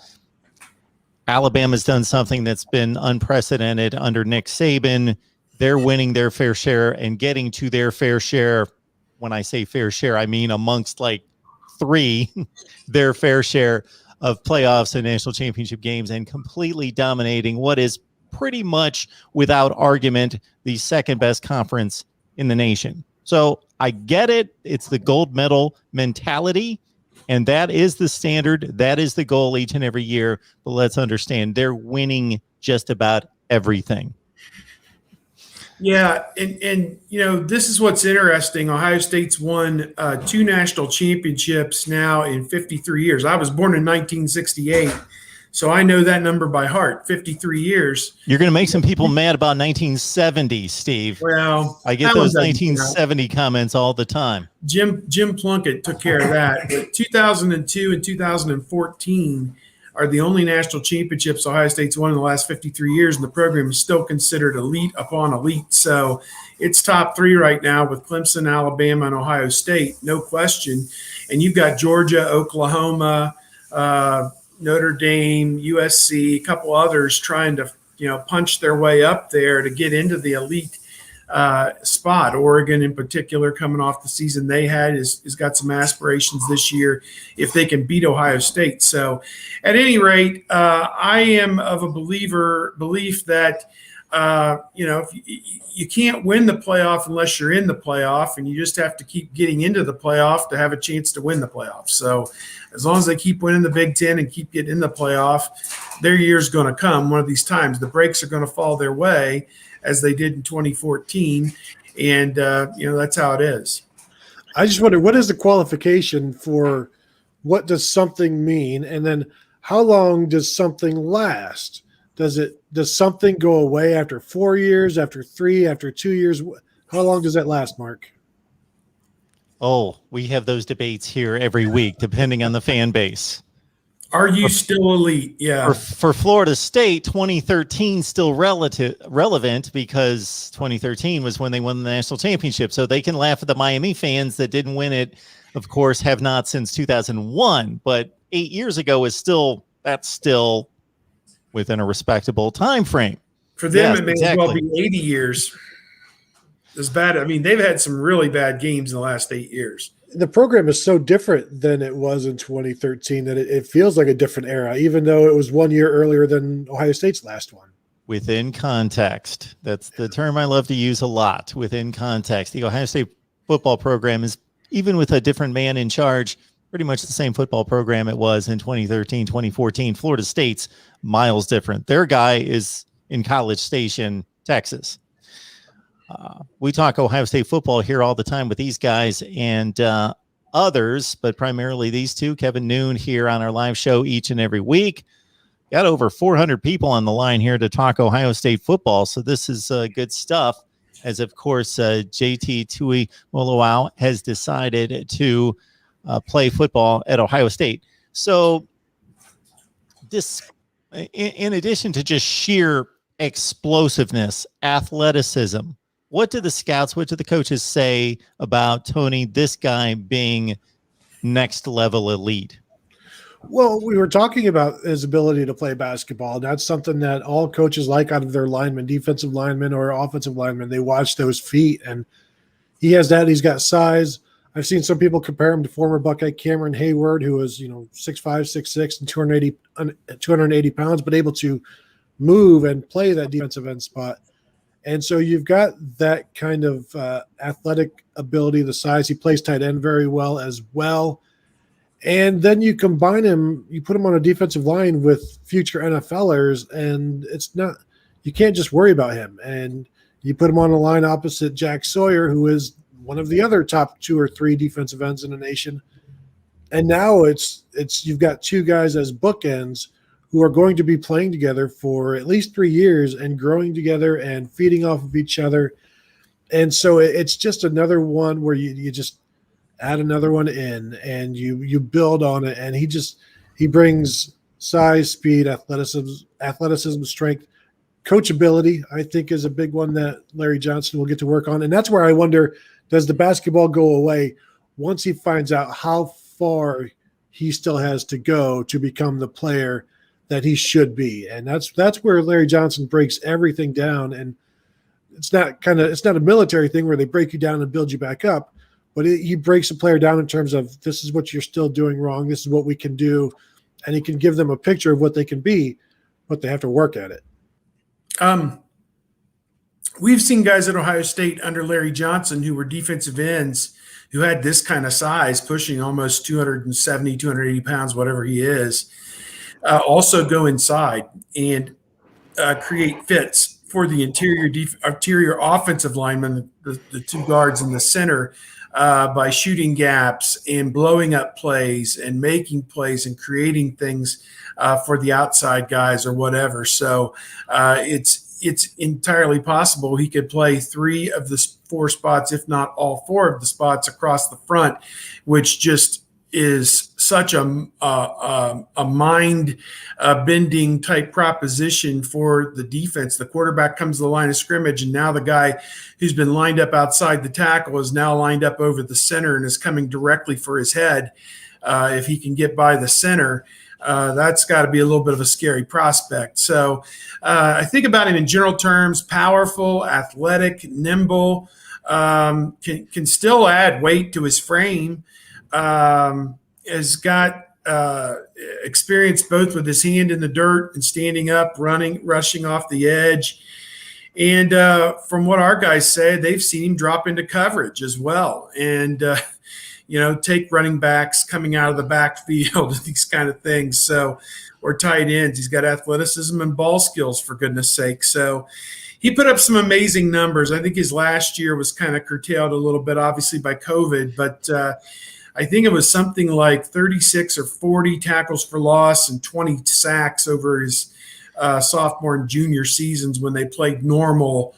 Speaker 1: Alabama's done something that's been unprecedented under Nick Saban. They're winning their fair share and getting to their fair share. When I say fair share, I mean amongst like 3, their fair share of playoffs and national championship games, and completely dominating what is pretty much without argument the second best conference in the nation. So I get it. It's the gold medal mentality, and that is the standard. That is the goal each and every year. But let's understand, they're winning just about everything.
Speaker 3: Yeah, and this is what's interesting. Ohio State's won 2 national championships now in 53 years. I was born in 1968, so I know that number by heart, 53 years.
Speaker 1: You're going to make some people mad about 1970, Steve.
Speaker 3: Well,
Speaker 1: I get those 1970 comments all the time.
Speaker 3: Jim Plunkett took care of that. But 2002 and 2014, are the only national championships Ohio State's won in the last 53 years, and the program is still considered elite upon elite. So it's top 3 right now with Clemson, Alabama, and Ohio State, no question. And you've got Georgia, Oklahoma, Notre Dame, USC, a couple others trying to, punch their way up there to get into the elite spot. Oregon in particular, coming off the season they had, is got some aspirations this year if they can beat Ohio State. So at any rate, I am of a belief that you can't win the playoff unless you're in the playoff, and you just have to keep getting into the playoff to have a chance to win the playoff. So as long as they keep winning the Big Ten and keep getting in the playoff, their year's going to come one of these times. The breaks are going to fall their way, as they did in 2014. And, that's how it is.
Speaker 2: I just wonder, what is the qualification for what does something mean? And then how long does something last? Does something go away after 4 years, after 3, after 2 years? How long does that last, Mark?
Speaker 1: Oh, we have those debates here every week, depending on the fan base.
Speaker 3: Are you still elite? Yeah.
Speaker 1: For Florida State, 2013 still relevant because 2013 was when they won the national championship. So they can laugh at the Miami fans that didn't win it, of course, have not since 2001. But 8 years ago that's still within a respectable time frame.
Speaker 3: For them,
Speaker 1: yes,
Speaker 3: it may as well be 80 years. As bad. I mean, they've had some really bad games in the last 8 years.
Speaker 2: The program is so different than it was in 2013 that it feels like a different era, even though it was 1 year earlier than Ohio State's last one.
Speaker 1: Within context. That's the term I love to use a lot, within context. The Ohio State football program is, even with a different man in charge, pretty much the same football program it was in 2013, 2014. Florida State's miles different. Their guy is in College Station, Texas. We talk Ohio State football here all the time with these guys and others, but primarily these two. Kevin Noon here on our live show each and every week. Got over 400 people on the line here to talk Ohio State football, so this is good stuff. As of course, JT Tuimoloau has decided to play football at Ohio State. So this, in addition to just sheer explosiveness, athleticism, what do the scouts, what do the coaches say about Tony, this guy being next level elite?
Speaker 2: Well, we were talking about his ability to play basketball. That's something that all coaches like out of their linemen, defensive linemen or offensive linemen. They watch those feet, and he has that. He's got size. I've seen some people compare him to former Buckeye Cameron Hayward, who was 6'5", 6'6", and 280 pounds, but able to move and play that defensive end spot. And so you've got that kind of athletic ability, the size. He plays tight end very well as well. And then you combine him, you put him on a defensive line with future NFLers, and it's not, you can't just worry about him. And you put him on a line opposite Jack Sawyer, who is one of the other top 2 or 3 defensive ends in the nation. And now it's you've got two guys as bookends who are going to be playing together for at least 3 years and growing together and feeding off of each other. And so it's just another one where you just add another one in and you build on it. And he brings size, speed, athleticism, strength, coachability, I think, is a big one that Larry Johnson will get to work on. And that's where I wonder, does the basketball go away once he finds out how far he still has to go to become the player that he should be? And that's where Larry Johnson breaks everything down. And it's not a military thing where they break you down and build you back up, but he breaks a player down in terms of, this is what you're still doing wrong, this is what we can do, and he can give them a picture of what they can be, but they have to work at it.
Speaker 3: We've seen guys at Ohio State under Larry Johnson who were defensive ends who had this kind of size, pushing almost 270, 280 pounds, whatever he is, also go inside and create fits for the interior offensive linemen, the two guards in the center, by shooting gaps and blowing up plays and making plays and creating things for the outside guys or whatever. So it's entirely possible he could play 3 of the 4 spots, if not all 4 of the spots across the front, which just is such a mind bending type proposition for the defense. The quarterback comes to the line of scrimmage, and now the guy who's been lined up outside the tackle is now lined up over the center and is coming directly for his head. If he can get by the center, that's got to be a little bit of a scary prospect. So I think about him in general terms: powerful, athletic, nimble, can still add weight to his frame. Has got experience both with his hand in the dirt and standing up, running, rushing off the edge. And from what our guys say, they've seen him drop into coverage as well. And, take running backs coming out of the backfield, these kind of things. So, or tight ends. He's got athleticism and ball skills, for goodness sake. So he put up some amazing numbers. I think his last year was kind of curtailed a little bit, obviously, by COVID, but I think it was something like 36 or 40 tackles for loss and 20 sacks over his sophomore and junior seasons when they played normal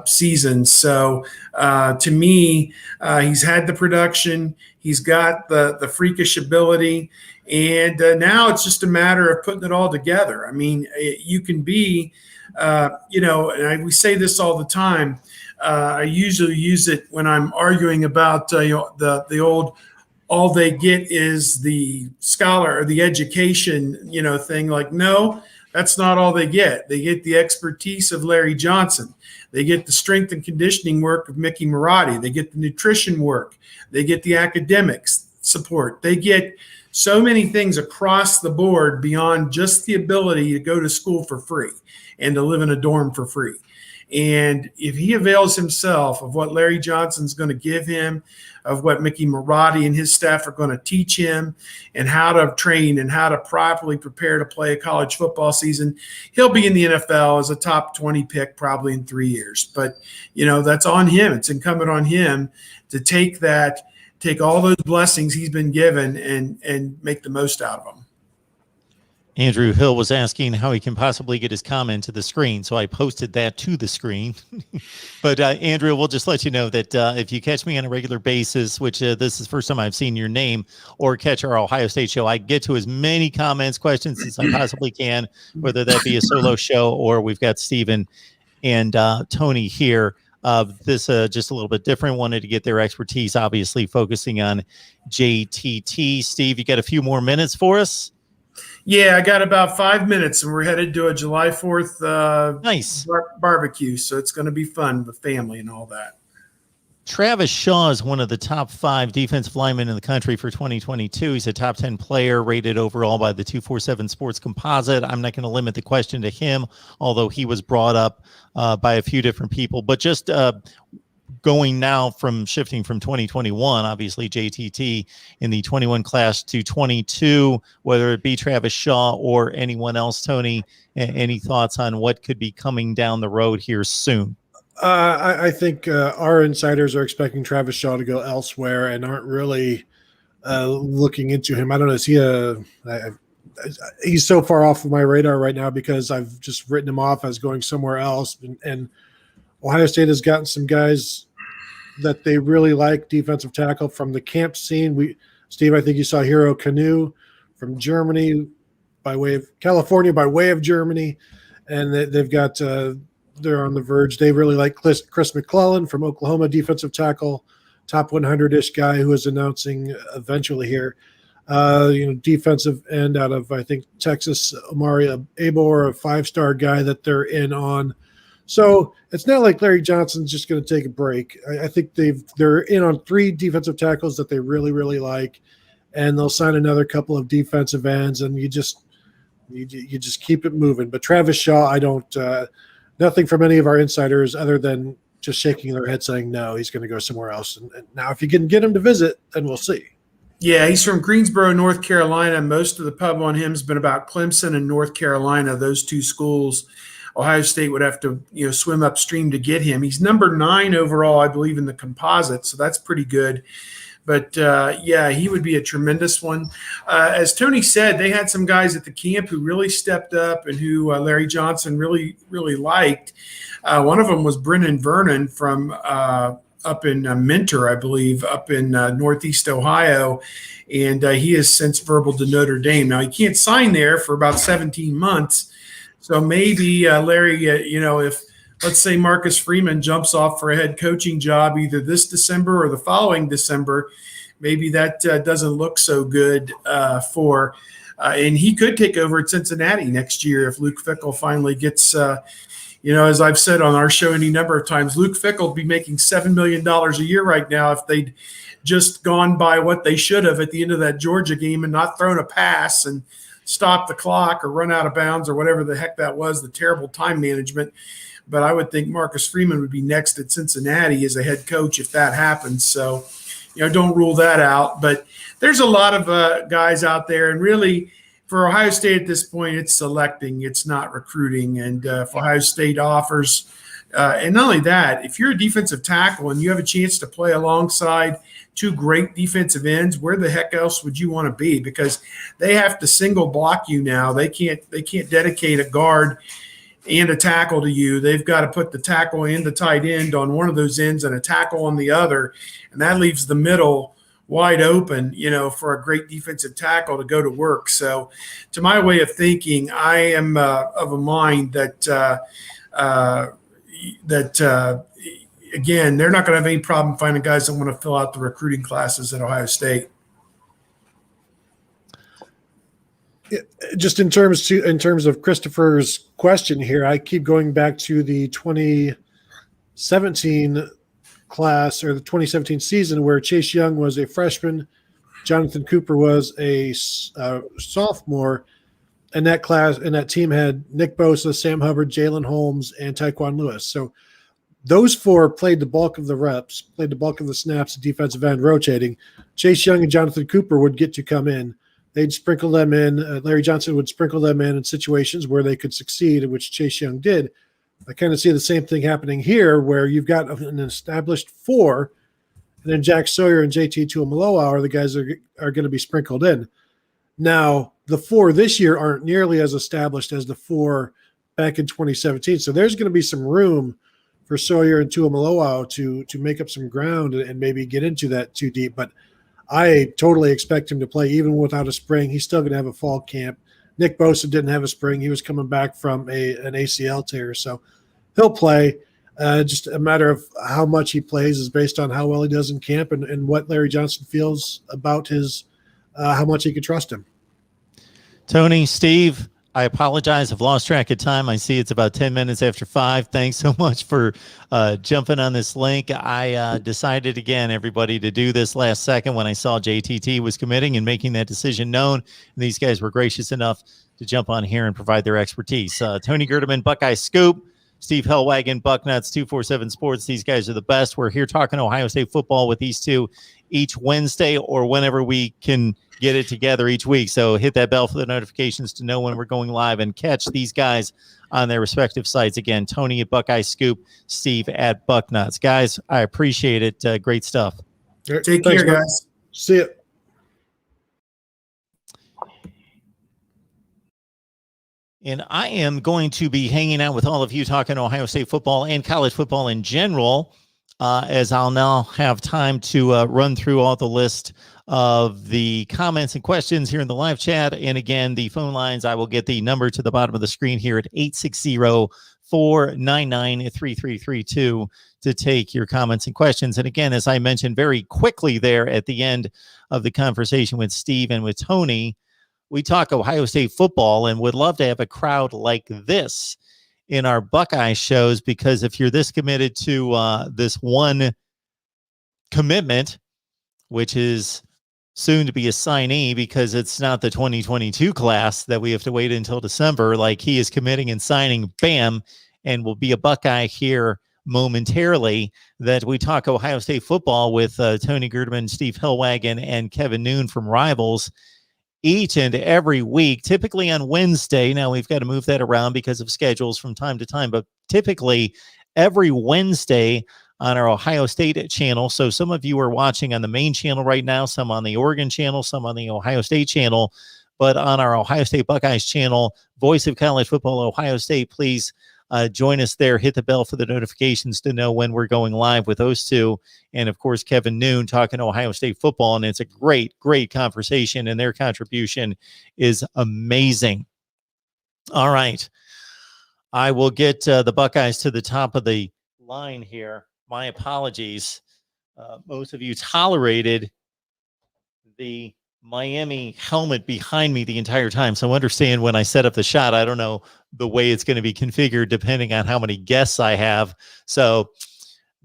Speaker 3: seasons. So to me, he's had the production, he's got the freakish ability, and now it's just a matter of putting it all together. I mean, you can be, and we say this all the time. I usually use it when I'm arguing about the old all they get is the scholar or the education thing. Like, no, that's not all they get. They get the expertise of Larry Johnson. They get the strength and conditioning work of Mickey Marotti. They get the nutrition work. They get the academics support. They get so many things across the board beyond just the ability to go to school for free and to live in a dorm for free. And if he avails himself of what Larry Johnson's going to give him, of what Mickey Marotti and his staff are going to teach him, and how to train and how to properly prepare to play a college football season, he'll be in the NFL as a top 20 pick probably in 3 years. But, that's on him. It's incumbent on him to take all those blessings he's been given and make the most out of them.
Speaker 1: Andrew Hill was asking how he can possibly get his comment to the screen, so I posted that to the screen. But Andrew, we'll just let you know that if you catch me on a regular basis, which this is the first time I've seen your name, or catch our Ohio State show, I get to as many comments, questions as I possibly can, whether that be a solo show or we've got Stephen and Tony here. This just a little bit different. Wanted to get their expertise, obviously focusing on JTT. Steve, you got a few more minutes for us?
Speaker 3: Yeah, I got about 5 minutes, and we're headed to a July 4th
Speaker 1: nice
Speaker 3: barbecue, so it's going to be fun with family and all that.
Speaker 1: Travis Shaw is one of the top 5 defensive linemen in the country for 2022. He's a top 10 player rated overall by the 247 Sports Composite. I'm not going to limit the question to him, although he was brought up by a few different people. But just going now shifting from 2021, obviously JTT in the 21 class to 22, whether it be Travis Shaw or anyone else, Tony, any thoughts on what could be coming down the road here soon?
Speaker 2: I think our insiders are expecting Travis Shaw to go elsewhere and aren't really looking into him. I don't know. Is he he's so far off of my radar right now because I've just written him off as going somewhere else. And Ohio State has gotten some guys that they really like, defensive tackle from the camp scene. Steve, I think you saw Hero Kanu from Germany California by way of Germany. And they've got they're on the verge. They really like Chris McClellan from Oklahoma, defensive tackle, top 100-ish guy who is announcing eventually here. Defensive end out of, I think, Texas, Omari Abor, a 5-star guy that they're in on. So it's not like Larry Johnson's just going to take a break. I think they're in on 3 defensive tackles that they really, really like, and they'll sign another couple of defensive ends, and you just keep it moving. But Travis Shaw, I don't nothing from any of our insiders other than just shaking their head saying no, he's going to go somewhere else. And now if you can get him to visit, then we'll see.
Speaker 3: Yeah, he's from Greensboro, North Carolina. Most of the pub on him has been about Clemson and North Carolina, those 2 schools. Ohio State would have to, swim upstream to get him. He's number 9 overall, I believe, in the composite, so that's pretty good. But, he would be a tremendous one. As Tony said, they had some guys at the camp who really stepped up and who Larry Johnson really, really liked. One of them was Brennan Vernon from up in Mentor, I believe, up in Northeast Ohio. And he has since verbal to Notre Dame. Now, he can't sign there for about 17 months. So maybe, Larry, if let's say Marcus Freeman jumps off for a head coaching job either this December or the following December, maybe that doesn't look so good and he could take over at Cincinnati next year if Luke Fickell finally gets, as I've said on our show any number of times, Luke Fickell would be making $7 million a year right now if they'd just gone by what they should have at the end of that Georgia game and not thrown a pass and stopped the clock or run out of bounds or whatever the heck that was, the terrible time management. But I would think Marcus Freeman would be next at Cincinnati as a head coach if that happens. So, don't rule that out. But there's a lot of guys out there. And really, for Ohio State at this point, it's selecting. It's not recruiting. And if Ohio State offers and not only that, if you're a defensive tackle and you have a chance to play alongside two great defensive ends, where the heck else would you want to be? Because they have to single block you now. They can't dedicate a guard and a tackle to you. They've got to put the tackle and the tight end on one of those ends and a tackle on the other. And that leaves the middle wide open, for a great defensive tackle to go to work. So to my way of thinking, I am of a mind that again, they're not going to have any problem finding guys that want to fill out the recruiting classes at Ohio State.
Speaker 2: Just in terms of Christopher's question here, I keep going back to the 2017 class or the 2017 season where Chase Young was a freshman, Jonathan Cooper was a sophomore, and that team had Nick Bosa, Sam Hubbard, Jalen Holmes, and Tyquan Lewis. So those four played the bulk of the reps, played the bulk of the snaps at defensive end, rotating. Chase Young and Jonathan Cooper would get to come in. They'd sprinkle them in. Larry Johnson would sprinkle them in situations where they could succeed, which Chase Young did. I kind of see the same thing happening here where you've got an established four, and then Jack Sawyer and JT Tuimoloau are the guys that are going to be sprinkled in. Now, the four this year aren't nearly as established as the four back in 2017. So there's going to be some room for Sawyer and Tuimoloau to make up some ground and maybe get into that too deep. But I totally expect him to play even without a spring. He's still going to have a fall camp. Nick Bosa didn't have a spring. He was coming back from an ACL tear. So he'll play. Just a matter of how much he plays is based on how well he does in camp and what Larry Johnson feels about his how much he can trust him.
Speaker 1: Tony, Steve, I apologize. I've lost track of time. I see it's about 10 minutes after 5. Thanks so much for jumping on this link. I decided again, everybody, to do this last second when I saw JTT was committing and making that decision known. And these guys were gracious enough to jump on here and provide their expertise. Tony Gerdeman, Buckeye Scoop, Steve Hellwagon, Bucknuts, 247 Sports. These guys are the best. We're here talking Ohio State football with these two each Wednesday or whenever we can get it together each week. So hit that bell for the notifications to know when we're going live and catch these guys on their respective sites. Again, Tony at Buckeye Scoop, Steve at Bucknuts. Guys, I appreciate it. Great stuff.
Speaker 3: Take care, guys.
Speaker 2: See ya.
Speaker 1: And I am going to be hanging out with all of you talking Ohio State football and college football in general, as I'll now have time to run through all the list of the comments and questions here in the live chat. And again, the phone lines, I will get the number to the bottom of the screen here at 860-499-3332 to take your comments and questions. And again, as I mentioned very quickly there at the end of the conversation with Steve and with Tony, we talk Ohio State football and would love to have a crowd like this in our Buckeye shows, because if you're this committed to this one commitment, which is soon to be a signee because it's not the 2022 class that we have to wait until December, like he is committing and signing, bam, and will be a Buckeye here momentarily, that we talk Ohio State football with Tony Gerdeman, Steve Hellwagon, and Kevin Noon from Rivals each and every week, typically on Wednesday. Now we've got to move that around because of schedules from time to time, but typically every Wednesday on our Ohio State channel. So some of you are watching on the main channel right now, some on the Oregon channel, some on the Ohio State channel, but on our Ohio State Buckeyes channel, Voice of College Football Ohio State, please Join us there. Hit the bell for the notifications to know when we're going live with those two. And, of course, Kevin Noon talking Ohio State football. And it's a great, great conversation, and their contribution is amazing. All right. I will get the Buckeyes to the top of the line here. My apologies. Most of you tolerated the Miami helmet behind me the entire time. So understand when I set up the shot, I don't know the way it's going to be configured depending on how many guests I have. So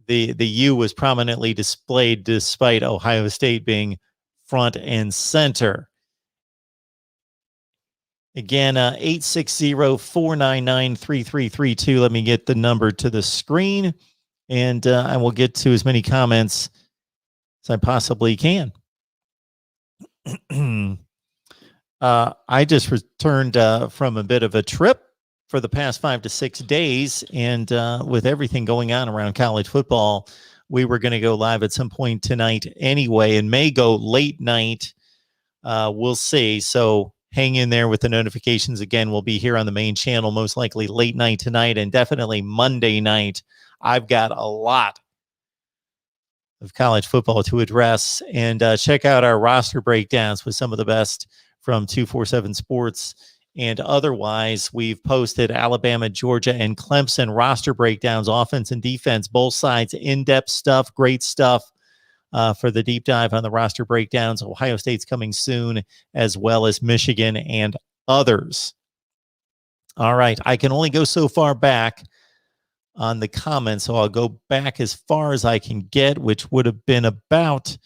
Speaker 1: the U was prominently displayed despite Ohio State being front and center. Again, 860-499-3332. Let me get the number to the screen, and I will get to as many comments as I possibly can. I just returned from a bit of a trip for the past 5 to 6 days, and with everything going on around college football, we were going to go live at some point tonight anyway, and may go late night. We'll see. So hang in there with the notifications. Again, we'll be here on the main channel, most likely late night tonight, and definitely Monday night. I've got a lot of college football to address, and check out our roster breakdowns with some of the best from 247 Sports. And otherwise, we've posted Alabama, Georgia, and Clemson roster breakdowns, offense and defense, both sides, in-depth stuff, great stuff for the deep dive on the roster breakdowns. Ohio State's coming soon, as well as Michigan and others. All right, I can only go so far back on the comments, so I'll go back as far as I can get, which would have been about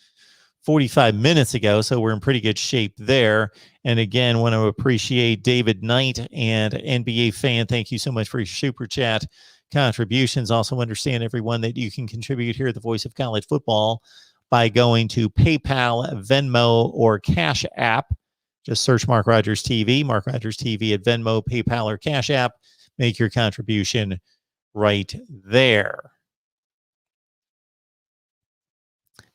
Speaker 1: 45 minutes ago, so we're in pretty good shape there. And again, want to appreciate David Knight and NBA fan. Thank you so much for your super chat contributions. Also understand, everyone, that you can contribute here at the Voice of College Football by going to PayPal, Venmo, or Cash App. Just search Mark Rogers TV, Mark Rogers TV at Venmo, PayPal, or Cash App. Make your contribution right there.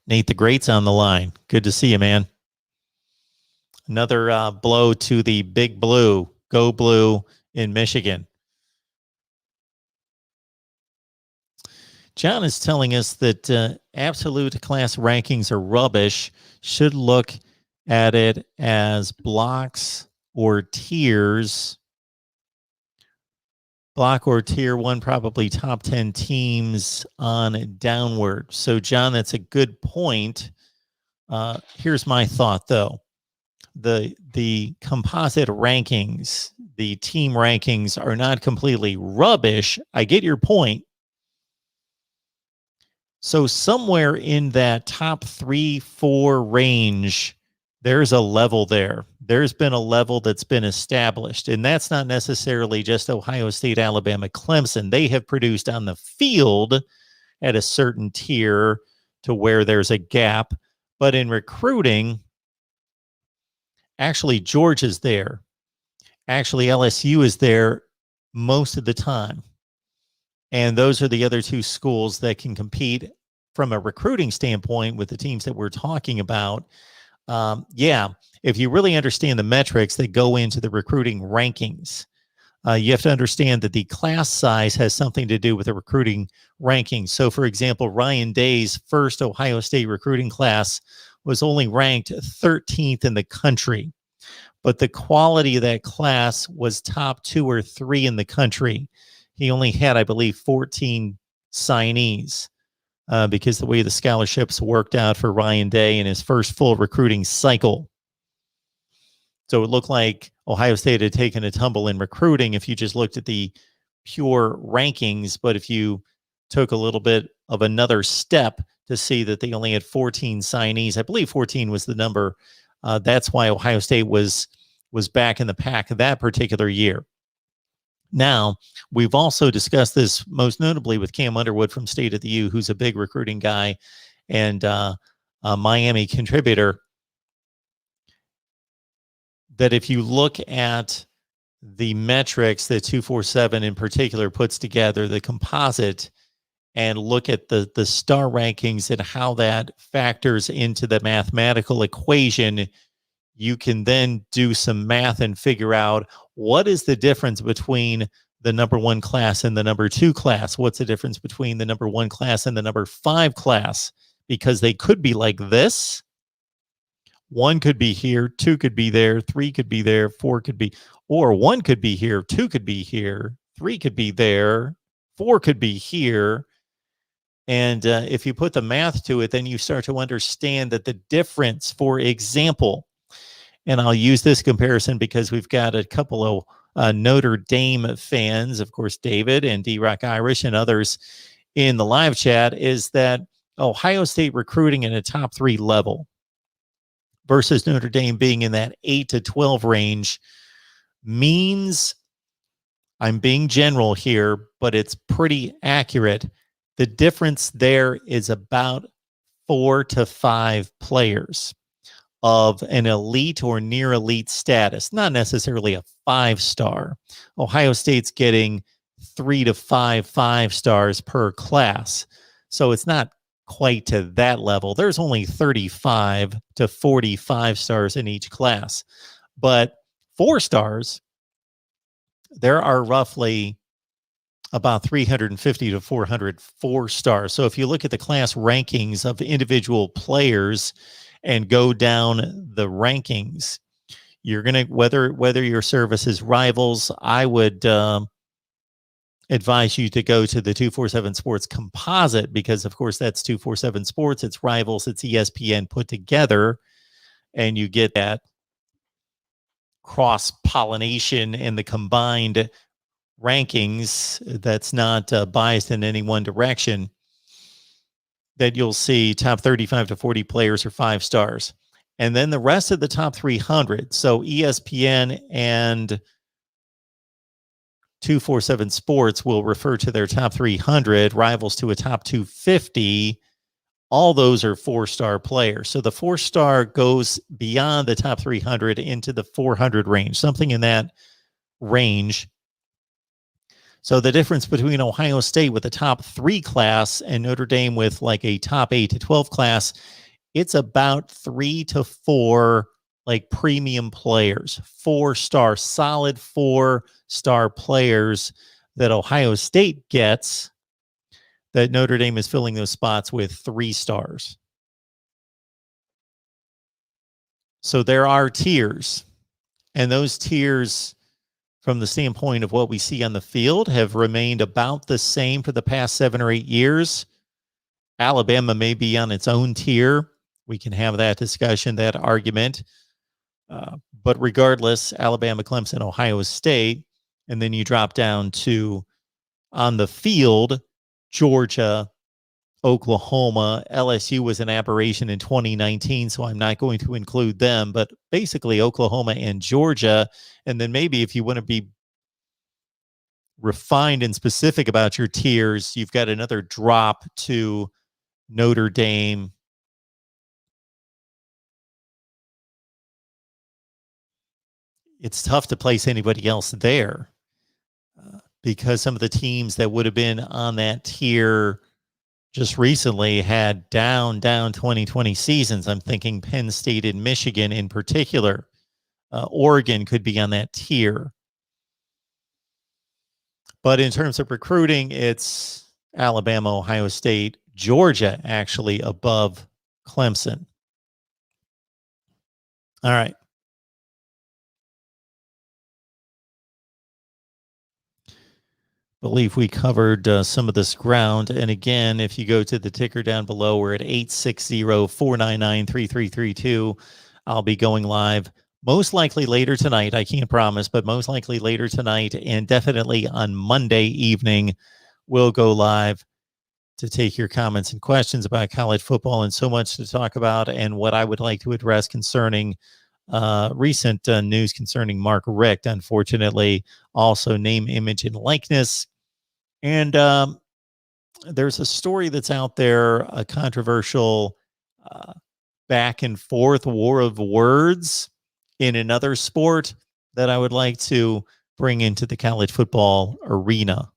Speaker 1: Nate the Great's on the line. Good to see you, man. Another blow to the Big Blue. Go Blue in Michigan. John is telling us that absolute class rankings are rubbish. Should look at it as blocks or tiers. Block or tier one, probably top 10 teams on downward. So, John, that's a good point. Here's my thought, though. The composite rankings, the team rankings, are not completely rubbish. I get your point. So somewhere in that top 3-4 range, there's a level there. There's been a level that's been established, and that's not necessarily just Ohio State, Alabama, Clemson. They have produced on the field at a certain tier to where there's a gap. But in recruiting, actually, Georgia's there. Actually, LSU is there most of the time. And those are the other two schools that can compete from a recruiting standpoint with the teams that we're talking about. If you really understand the metrics that go into the recruiting rankings, you have to understand that the class size has something to do with the recruiting rankings. So, for example, Ryan Day's first Ohio State recruiting class was only ranked 13th in the country, but the quality of that class was top 2 or 3 in the country. He only had, I believe, 14 signees because the way the scholarships worked out for Ryan Day in his first full recruiting cycle. So it looked like Ohio State had taken a tumble in recruiting if you just looked at the pure rankings. But if you took a little bit of another step to see that they only had 14 signees, I believe 14 was the number. That's why Ohio State was back in the pack that particular year. Now, we've also discussed this most notably with Cam Underwood from State of the U, who's a big recruiting guy and a Miami contributor, that if you look at the metrics that 247 in particular puts together, the composite, and look at the star rankings and how that factors into the mathematical equation, you can then do some math and figure out what is the difference between the number 1 class and the number 2 class? What's the difference between the number 1 class and the number 5 class? Because they could be like this. 1 could be here, 2 could be there, 3 could be there, 4 could be, or 1 could be here, 2 could be here, 3 could be there, 4 could be here. And if you put the math to it, then you start to understand that the difference, for example, and I'll use this comparison because we've got a couple of Notre Dame fans, of course, David and D-Rock Irish and others in the live chat, is that Ohio State recruiting in a top 3 level versus Notre Dame being in that 8 to 12 range means, I'm being general here, but it's pretty accurate. The difference there is about 4 to 5 players of an elite or near elite status, not necessarily a 5-star. Ohio State's getting 3 to 5 5-stars per class. So it's not quite to that level. There's only 35 to 45 stars in each class. But 4 stars, there are roughly about 350 to 400 4-stars. So if you look at the class rankings of individual players and go down the rankings, you're going to, whether your service is Rivals, I would advise you to go to the 247 Sports Composite, because of course that's 247 Sports, it's Rivals, it's ESPN put together, and you get that cross-pollination in the combined rankings that's not biased in any one direction, that you'll see top 35 to 40 players are 5 stars. And then the rest of the top 300, so ESPN and 247 Sports will refer to their top 300, Rivals to a top 250. All those are 4-star players. So the 4-star goes beyond the top 300 into the 400 range, something in that range. So the difference between Ohio State with a top 3 class and Notre Dame with like a top 8 to 12 class, it's about 3 to 4 like premium players, 4-star, solid 4-star players that Ohio State gets, that Notre Dame is filling those spots with 3 stars. So there are tiers, and those tiers, from the standpoint of what we see on the field, have remained about the same for the past 7 or 8 years. Alabama may be on its own tier. We can have that discussion, that argument. But regardless, Alabama, Clemson, Ohio State, and then you drop down to, on the field, Georgia, Oklahoma. LSU was an aberration in 2019, so I'm not going to include them. But basically, Oklahoma and Georgia. And then maybe if you want to be refined and specific about your tiers, you've got another drop to Notre Dame, it's tough to place anybody else there because some of the teams that would have been on that tier just recently had down 2020 seasons. I'm thinking Penn State and Michigan in particular. Oregon could be on that tier. But in terms of recruiting, it's Alabama, Ohio State, Georgia actually above Clemson. All right. Believe we covered some of this ground. And again, if you go to the ticker down below, we're at 860-499-3332. I'll be going live most likely later tonight. I can't promise, but most likely later tonight, and definitely on Monday evening, we'll go live to take your comments and questions about college football, and so much to talk about, and what I would like to address concerning recent news concerning Mark Richt, unfortunately, also name, image, and likeness. And there's a story that's out there, a controversial back and forth war of words in another sport that I would like to bring into the college football arena.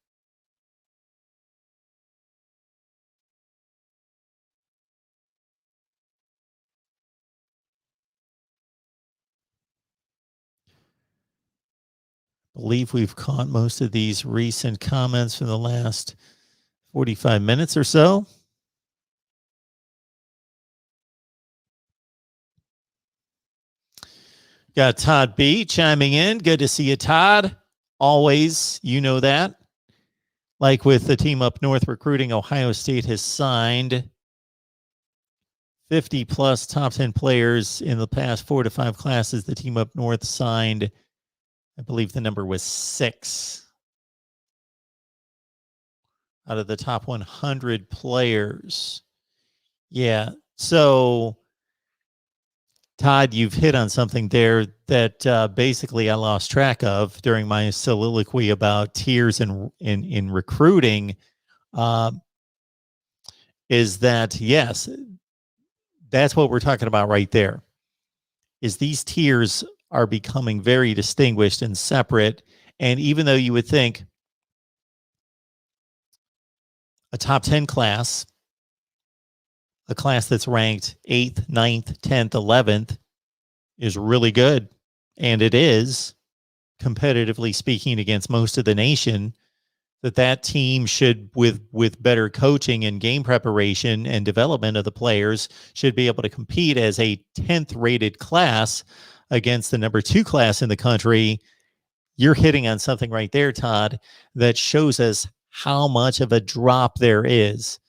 Speaker 1: believe we've caught most of these recent comments from the last 45 minutes or so. Got Todd B chiming in. Good to see you, Todd. Always, you know that. Like with the team up north recruiting, Ohio State has signed 50 plus top 10 players in the past 4 to 5 classes. The team up north signed, I believe the number was 6 out of the top 100 players. Yeah. So, Todd, you've hit on something there that basically I lost track of during my soliloquy about tiers in recruiting. Is that, yes, that's what we're talking about right there, is these tiers are becoming very distinguished and separate. And even though you would think a top 10 class, a class that's ranked 8th, 9th, 10th, 11th is really good, and it is, competitively speaking, against most of the nation, that team should, with better coaching and game preparation and development of the players, should be able to compete as a 10th rated class against the number 2 class in the country. You're hitting on something right there, Todd, that shows us how much of a drop there is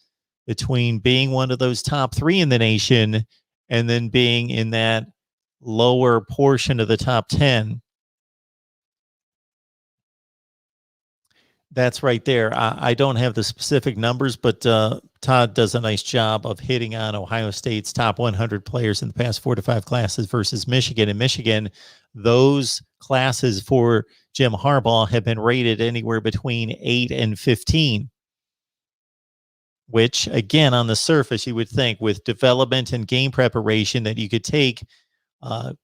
Speaker 1: between being one of those top 3 in the nation and then being in that lower portion of the top 10. That's right there. I don't have the specific numbers, but Todd does a nice job of hitting on Ohio State's top 100 players in the past 4 to 5 classes versus Michigan. In Michigan, those classes for Jim Harbaugh have been rated anywhere between 8 and 15, which, again, on the surface, you would think with development and game preparation that you could take a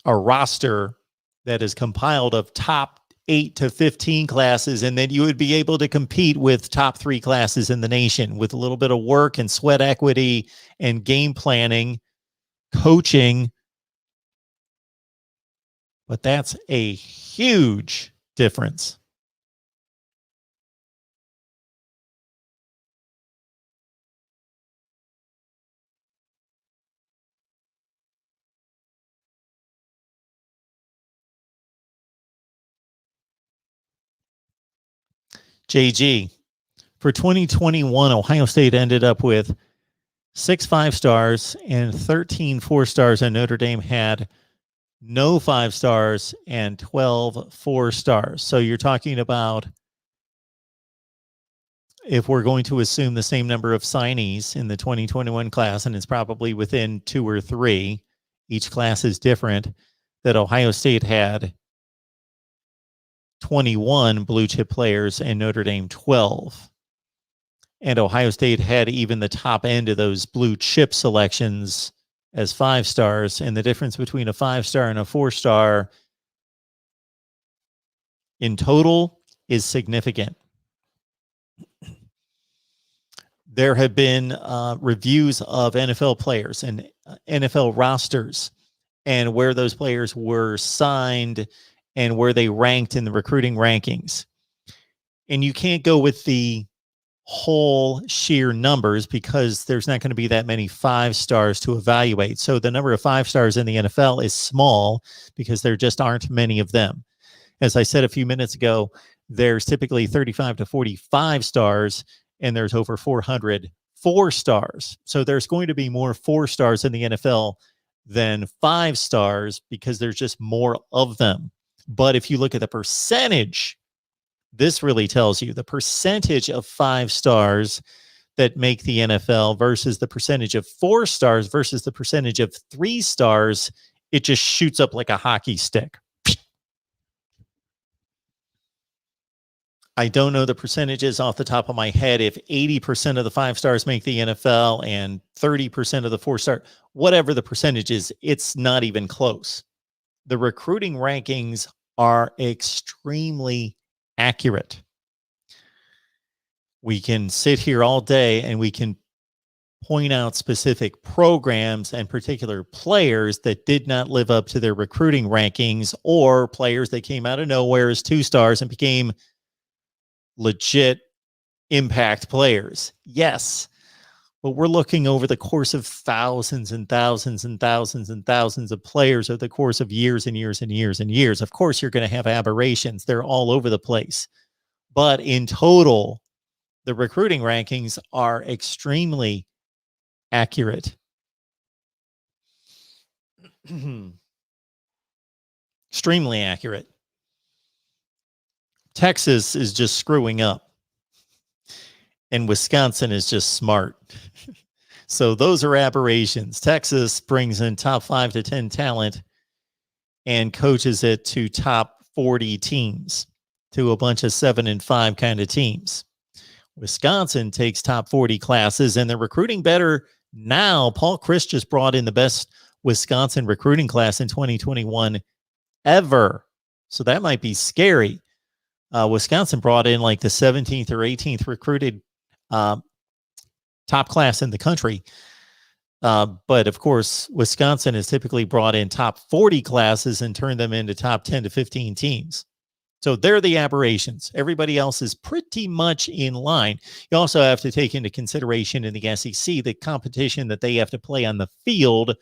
Speaker 1: roster that is compiled of top 8 to 15 classes, and then you would be able to compete with top 3 classes in the nation with a little bit of work and sweat equity and game planning, coaching. But that's a huge difference. JG, for 2021, Ohio State ended up with 6 5-stars and 13 4-stars, and Notre Dame had no 5-stars and 12 4-stars. So you're talking about, if we're going to assume the same number of signees in the 2021 class, and it's probably within 2 or 3, each class is different, that Ohio State had 21 blue chip players and Notre Dame 12. And Ohio State had even the top end of those blue chip selections as 5-stars. And the difference between a 5-star and a 4-star in total is significant. There have been reviews of NFL players and NFL rosters and where those players were signed and where they ranked in the recruiting rankings. And you can't go with the whole sheer numbers because there's not going to be that many 5-stars to evaluate. So the number of 5-stars in the NFL is small because there just aren't many of them. As I said a few minutes ago, there's typically 35 to 45 stars, and there's over 400 4-stars. So there's going to be more 4-stars in the NFL than 5-stars because there's just more of them. But if you look at the percentage, this really tells you the percentage of 5-stars that make the NFL versus the percentage of 4-stars versus the percentage of 3-stars, it just shoots up like a hockey stick. I don't know the percentages off the top of my head. If 80% of the 5-stars make the NFL and 30% of the 4-star, whatever the percentage is, it's not even close. The recruiting rankings are extremely accurate. We can sit here all day and we can point out specific programs and particular players that did not live up to their recruiting rankings, or players that came out of nowhere as 2-stars and became legit impact players. Yes, but we're looking over the course of thousands and thousands and thousands and thousands of players over the course of years and years and years and years. Of course, you're going to have aberrations. They're all over the place. But in total, the recruiting rankings are extremely accurate. Extremely accurate. Texas is just screwing up, and Wisconsin is just smart. So those are aberrations. Texas brings in top 5 to 10 talent and coaches it to top 40 teams, to a bunch of 7 and 5 kind of teams. Wisconsin takes top 40 classes, and they're recruiting better now. Paul Chryst just brought in the best Wisconsin recruiting class in 2021 ever. So that might be scary. Wisconsin brought in like the 17th or 18th recruited top class in the country. But of course, Wisconsin has typically brought in top 40 classes and turned them into top 10 to 15 teams. So they're the aberrations. Everybody else is pretty much in line. You also have to take into consideration in the SEC, the competition that they have to play on the field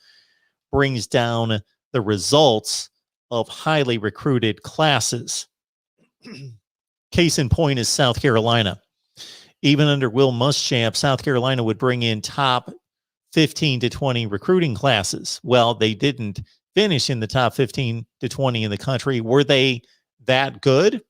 Speaker 1: brings down the results of highly recruited classes. Case in point is South Carolina. Even under Will Muschamp, South Carolina would bring in top 15 to 20 recruiting classes. Well, they didn't finish in the top 15 to 20 in the country. Were they that good?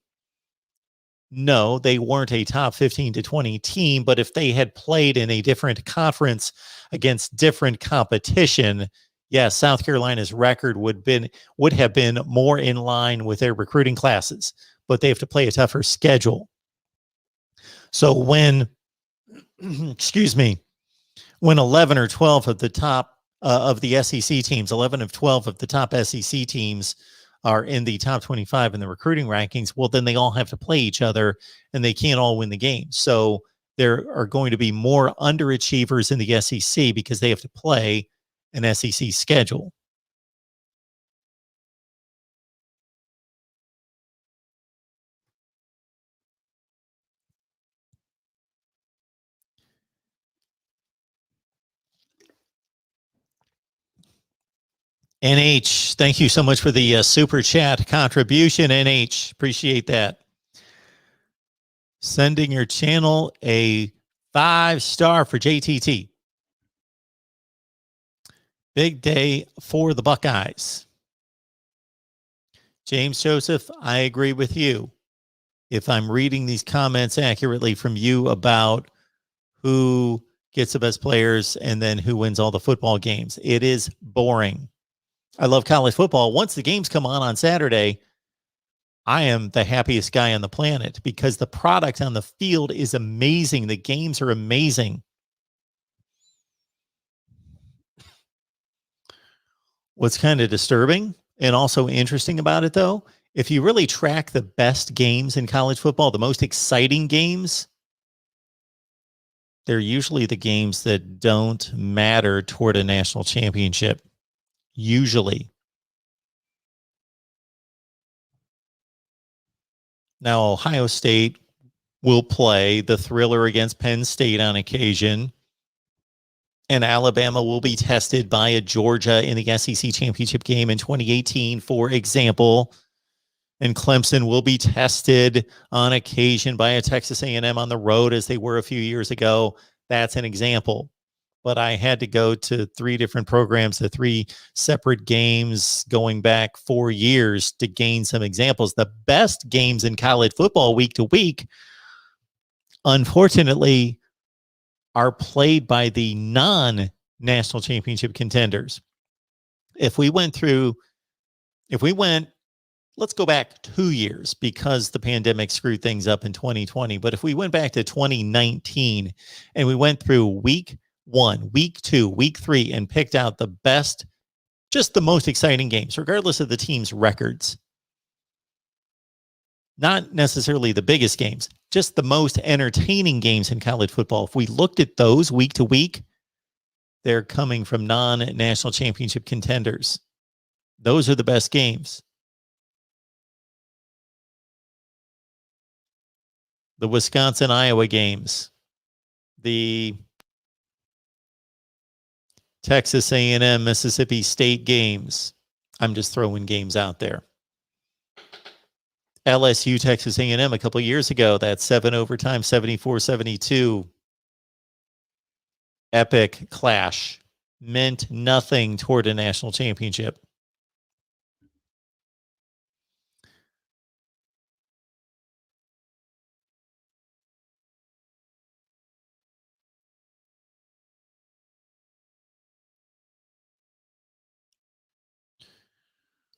Speaker 1: No, they weren't a top 15 to 20 team, but if they had played in a different conference against different competition, yes, South Carolina's record would have been more in line with their recruiting classes, but they have to play a tougher schedule. So when, when 11 or 12 of the top of the SEC teams, 11 of 12 of the top SEC teams are in the top 25 in the recruiting rankings, well, then they all have to play each other and they can't all win the game. So there are going to be more underachievers in the SEC because they have to play an SEC schedule. NH, thank you so much for the super chat contribution, NH. Appreciate that. Sending your channel a 5-star for JTT. Big day for the Buckeyes. James Joseph, I agree with you. If I'm reading these comments accurately from you about who gets the best players and then who wins all the football games, it is boring. I love college football. Once the games come on Saturday, I am the happiest guy on the planet because the product on the field is amazing. The games are amazing. What's kind of disturbing and also interesting about it, though, if you really track the best games in college football, the most exciting games, they're usually the games that don't matter toward a national championship. Usually. Now, Ohio State will play the thriller against Penn State on occasion, and Alabama will be tested by a Georgia in the SEC championship game in 2018, for example, and Clemson will be tested on occasion by a Texas A&M on the road as they were a few years ago. That's an example. But I had to go to 3 different programs, to 3 separate games going back 4 years to gain some examples. The best games in college football week to week, unfortunately, are played by the non-national championship contenders. Let's go back 2 years because the pandemic screwed things up in 2020. But if we went back to 2019 and we went through week 1, week 2, week 3, and picked out the best, just the most exciting games, regardless of the team's records. Not necessarily the biggest games, just the most entertaining games in college football. If we looked at those week to week, they're coming from non-national championship contenders. Those are the best games. The Wisconsin-Iowa games, the Texas A&M Mississippi State games. I'm just throwing games out there. LSU Texas A&M a couple of years ago, that 7 overtime, 74-72 epic clash meant nothing toward a national championship.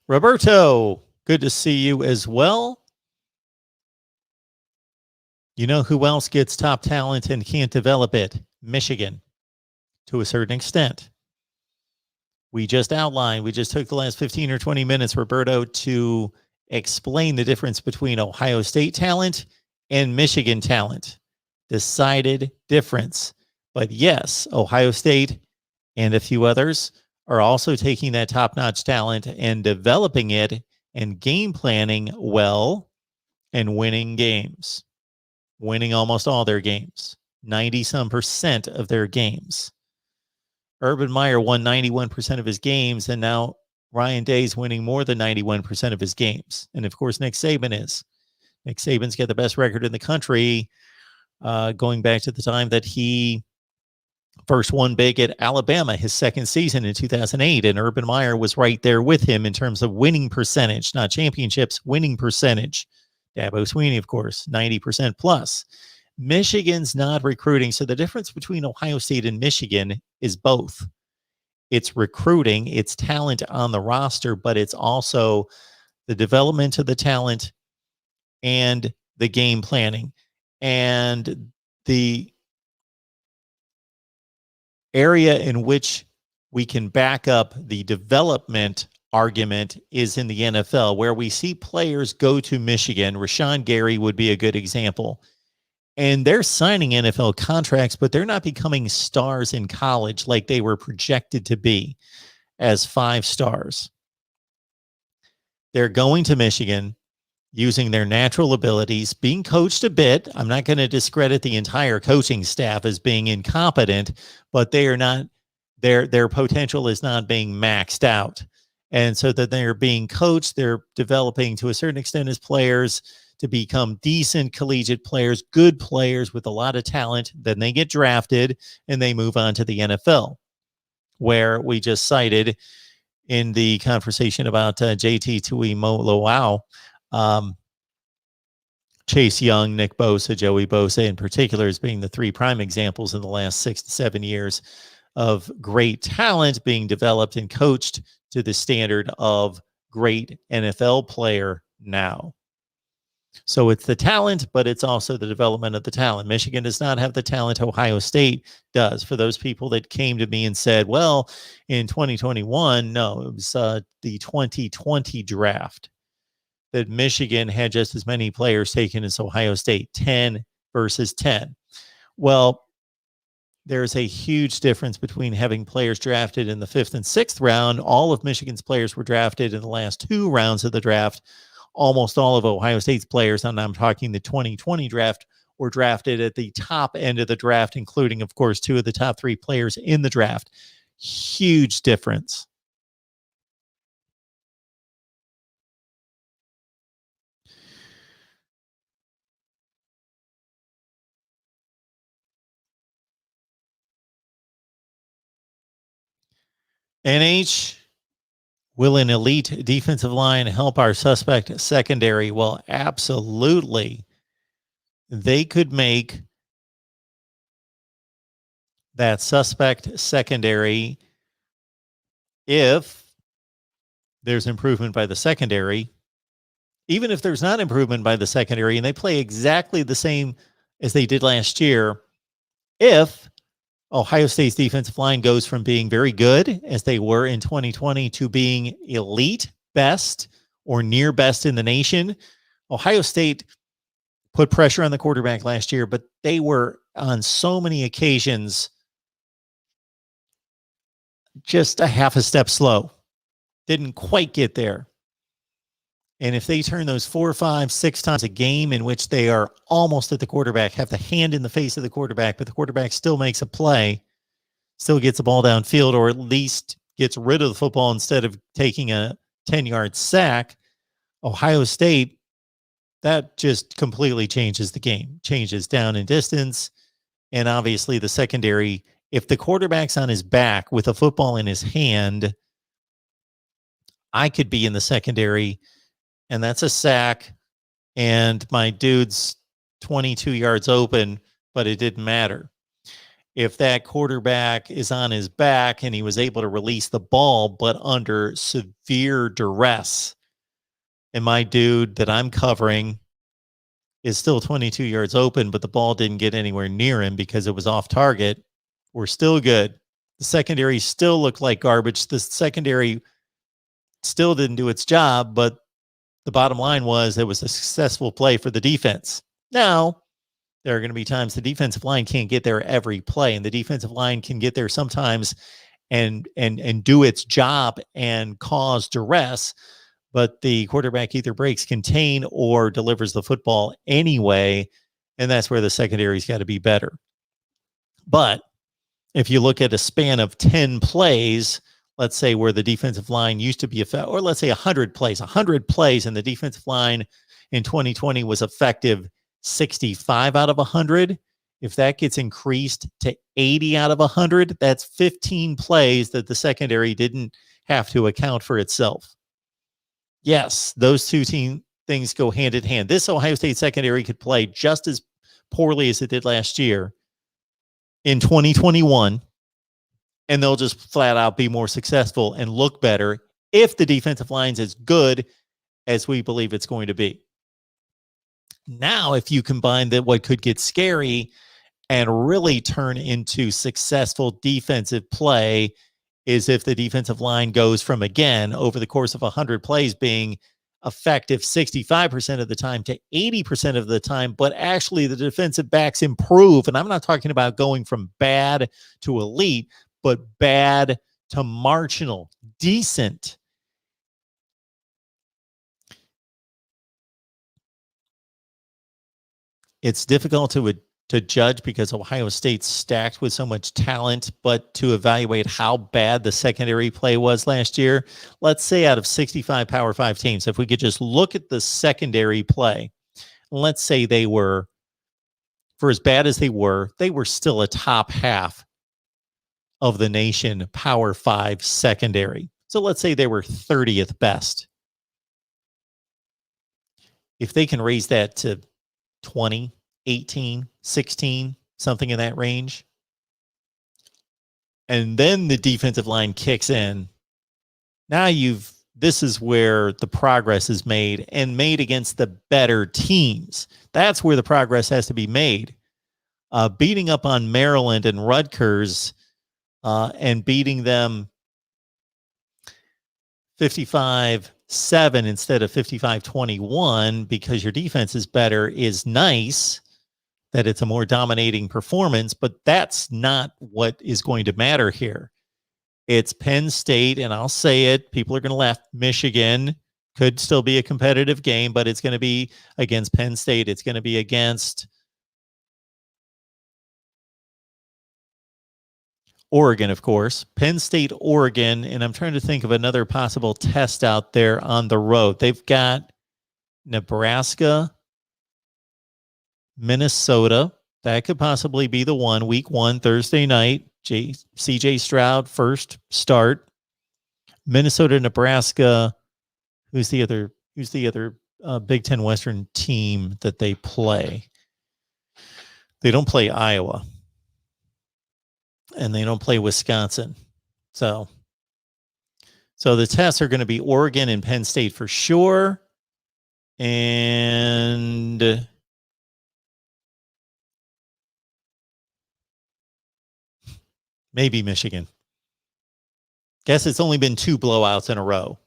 Speaker 1: Roberto, good to see you as well. You know who else gets top talent and can't develop it? Michigan, to a certain extent. We just outlined, we just took the last 15 or 20 minutes, Roberto, to explain the difference between Ohio State talent and Michigan talent. Decided difference. But yes, Ohio State and a few others are also taking that top-notch talent and developing it and game planning well and winning games. Winning almost all their games. 90-some% of their games. Urban Meyer won 91% of his games, and now Ryan Day's winning more than 91% of his games. And of course, Nick Saban is. Nick Saban's got the best record in the country, going back to the time that he first won big at Alabama, his second season in 2008. And Urban Meyer was right there with him in terms of winning percentage, not championships, winning percentage. Dabo Swinney, of course, 90% plus. Michigan's not recruiting. So the difference between Ohio State and Michigan is both. It's recruiting, it's talent on the roster, but it's also the development of the talent and the game planning. And the area in which we can back up the development argument is in the NFL, where we see players go to Michigan. Rashawn Gary would be a good example. And they're signing NFL contracts, but they're not becoming stars in college like they were projected to be as 5 stars. They're going to Michigan using their natural abilities, being coached a bit. I'm not going to discredit the entire coaching staff as being incompetent, but they are not, their potential is not being maxed out. And so that they're being coached, they're developing to a certain extent as players to become decent collegiate players, good players with a lot of talent. Then they get drafted and they move on to the NFL, where we just cited in the conversation about JT Tuimoloau, Chase Young, Nick Bosa, Joey Bosa in particular, as being the 3 prime examples in the last 6 to 7 years of great talent being developed and coached to the standard of great NFL player now. So it's the talent, but it's also the development of the talent. Michigan does not have the talent Ohio State does. For those people that came to me and said, well, in 2021, no, it was the 2020 draft that Michigan had just as many players taken as Ohio State, 10 versus 10. Well, there's a huge difference between having players drafted in the 5th and 6th round. All of Michigan's players were drafted in the last 2 rounds of the draft. Almost all of Ohio State's players, and I'm talking the 2020 draft, were drafted at the top end of the draft, including, of course, 2 of the top 3 players in the draft. Huge difference. NH, will an elite defensive line help our suspect secondary? Well, absolutely. They could make that suspect secondary, if there's improvement by the secondary, even if there's not improvement by the secondary and they play exactly the same as they did last year, if Ohio State's defensive line goes from being very good, as they were in 2020, to being elite, best, or near best in the nation. Ohio State put pressure on the quarterback last year, but they were on so many occasions just a half a step slow. Didn't quite get there. And if they turn those 4, 5, 6 times a game in which they are almost at the quarterback, have the hand in the face of the quarterback, but the quarterback still makes a play, still gets the ball downfield, or at least gets rid of the football instead of taking a 10-yard sack, Ohio State, that just completely changes the game, changes down and distance. And obviously the secondary, if the quarterback's on his back with a football in his hand, I could be in the secondary, and that's a sack, and my dude's 22 yards open, but it didn't matter. If that quarterback is on his back and he was able to release the ball, but under severe duress, and my dude that I'm covering is still 22 yards open, but the ball didn't get anywhere near him because it was off target, we're still good. The secondary still looked like garbage. The secondary still didn't do its job, but the bottom line was it was a successful play for the defense. Now, there are going to be times the defensive line can't get there every play, and the defensive line can get there sometimes and do its job and cause duress, but the quarterback either breaks contain or delivers the football anyway, and that's where the secondary's got to be better. But if you look at a span of 10 plays, let's say where the defensive line used to be effective, or let's say 100 plays, and the defensive line in 2020 was effective 65 out of 100. If that gets increased to 80 out of 100, that's 15 plays that the secondary didn't have to account for itself. Yes, those two things go hand in hand. This Ohio State secondary could play just as poorly as it did last year in 2021, and they'll just flat out be more successful and look better if the defensive line's as good as we believe it's going to be. Now, if you combine that, what could get scary and really turn into successful defensive play is if the defensive line goes from, again, over the course of 100 plays being effective 65% of the time to 80% of the time, but actually the defensive backs improve. And I'm not talking about going from bad to elite, but bad to marginal, decent. It's difficult to judge because Ohio State's stacked with so much talent, but to evaluate how bad the secondary play was last year, let's say out of 65 Power 5 teams, if we could just look at the secondary play, let's say they were, for as bad as they were still a top half of the nation Power 5 secondary. So let's say they were 30th best. If they can raise that to 20, 18, 16, something in that range, and then the defensive line kicks in, now this is where the progress is made, and made against the better teams. That's where the progress has to be made. Beating up on Maryland and Rutgers and beating them 55-7 instead of 55-21 because your defense is better is nice, that it's a more dominating performance, but that's not what is going to matter here. It's Penn State, and I'll say it, people are going to laugh. Michigan could still be a competitive game, but it's going to be against Penn State. It's going to be against Oregon, of course. Penn State, Oregon, and I'm trying to think of another possible test out there on the road. They've got Nebraska, Minnesota. That could possibly be the one. Week 1, Thursday night. CJ Stroud, first start. Minnesota, Nebraska. Who's the other Big Ten Western team that they play? They don't play Iowa. And they don't play Wisconsin. So the tests are going to be Oregon and Penn State for sure. And maybe Michigan. Guess it's only been 2 blowouts in a row.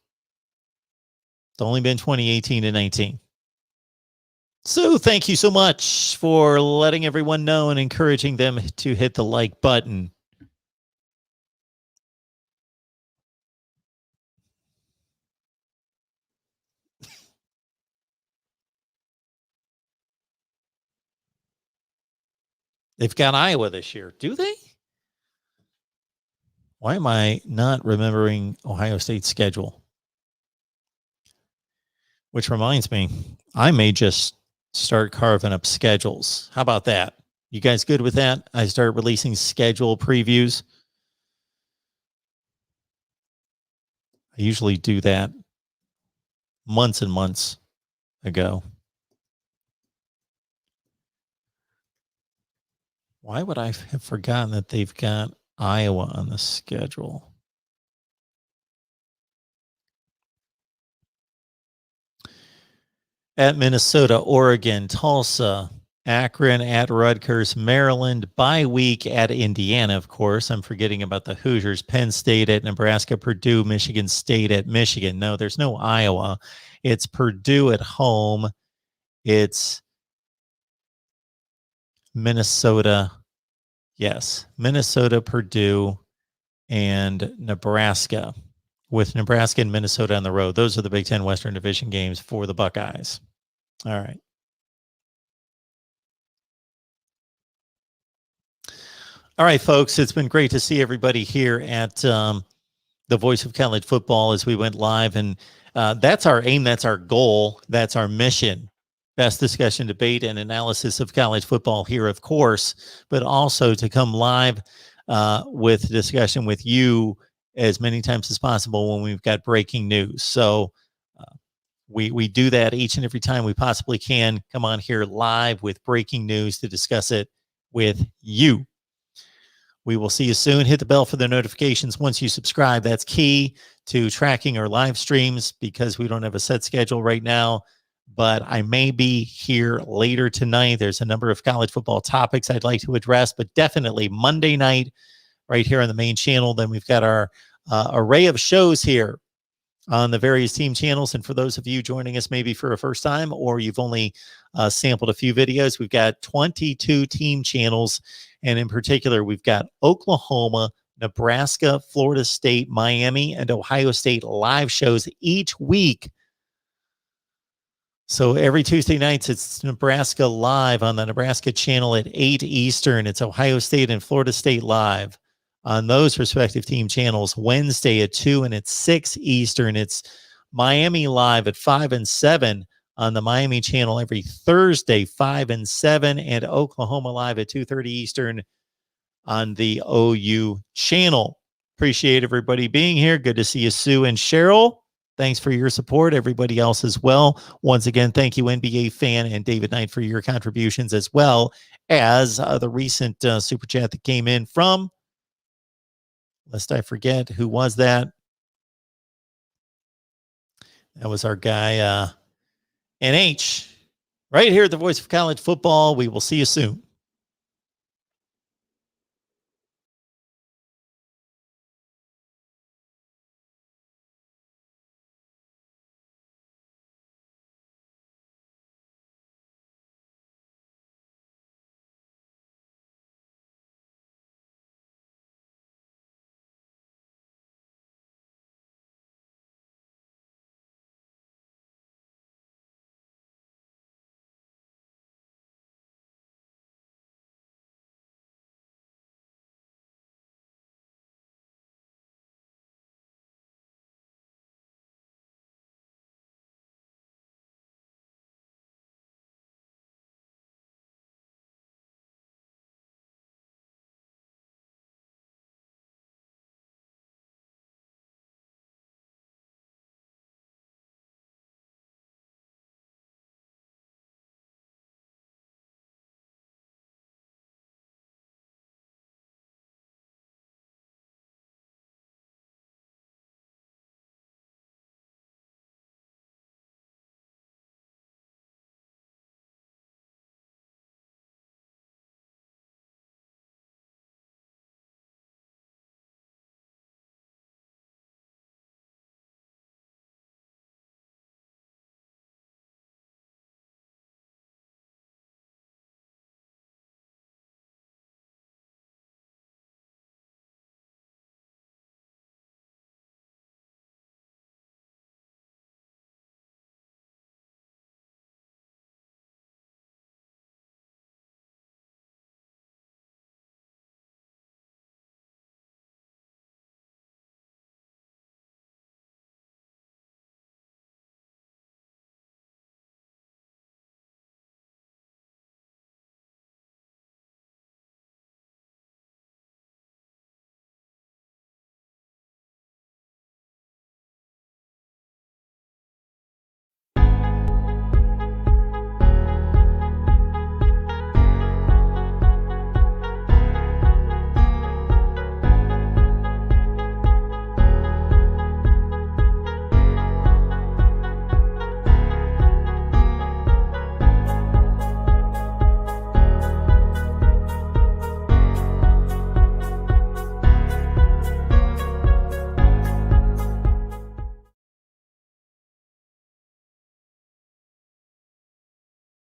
Speaker 1: It's only been 2018 and 19. So thank you so much for letting everyone know and encouraging them to hit the like button. They've got Iowa this year. Do they? Why am I not remembering Ohio State's schedule? Which reminds me, I may just start carving up schedules. How about that? You guys good with that? I start releasing schedule previews. I usually do that months and months ago. Why would I have forgotten that they've got Iowa on the schedule? At Minnesota, Oregon, Tulsa, Akron, at Rutgers, Maryland, bye week at Indiana, of course. I'm forgetting about the Hoosiers, Penn State at Nebraska, Purdue, Michigan State at Michigan. No, there's no Iowa. It's Purdue at home. It's Minnesota. Yes, Minnesota, Purdue, and Nebraska, with Nebraska and Minnesota on the road. Those are the Big Ten Western Division games for the Buckeyes. All right. All right, folks, it's been great to see everybody here at the Voice of College Football as we went live. And that's our aim. That's our goal. That's our mission. Best discussion, debate, and analysis of college football here, of course, but also to come live with discussion with you as many times as possible when we've got breaking news. So we do that each and every time we possibly can. Come on here live with breaking news to discuss it with you. We will see you soon. Hit the bell for the notifications once you subscribe. That's key to tracking our live streams because we don't have a set schedule right now. But I may be here later tonight. There's a number of college football topics I'd like to address, but definitely Monday night right here on the main channel. Then we've got our array of shows here on the various team channels. And for those of you joining us maybe for a first time or you've only sampled a few videos, we've got 22 team channels. And in particular, we've got Oklahoma, Nebraska, Florida State, Miami, and Ohio State live shows each week. So every Tuesday nights, it's Nebraska live on the Nebraska channel at 8 Eastern. It's Ohio State and Florida State live on those respective team channels. Wednesday at 2 and at 6 Eastern. It's Miami live at 5 and 7 on the Miami channel every Thursday, 5 and 7, and Oklahoma live at 2:30 Eastern on the OU channel. Appreciate everybody being here. Good to see you, Sue and Cheryl. Thanks for your support. Everybody else as well. Once again, thank you, NBA fan and David Knight, for your contributions, as well as the recent super chat that came in from, lest I forget, who was that? That was our guy, NH, right here at the Voice of College Football. We will see you soon.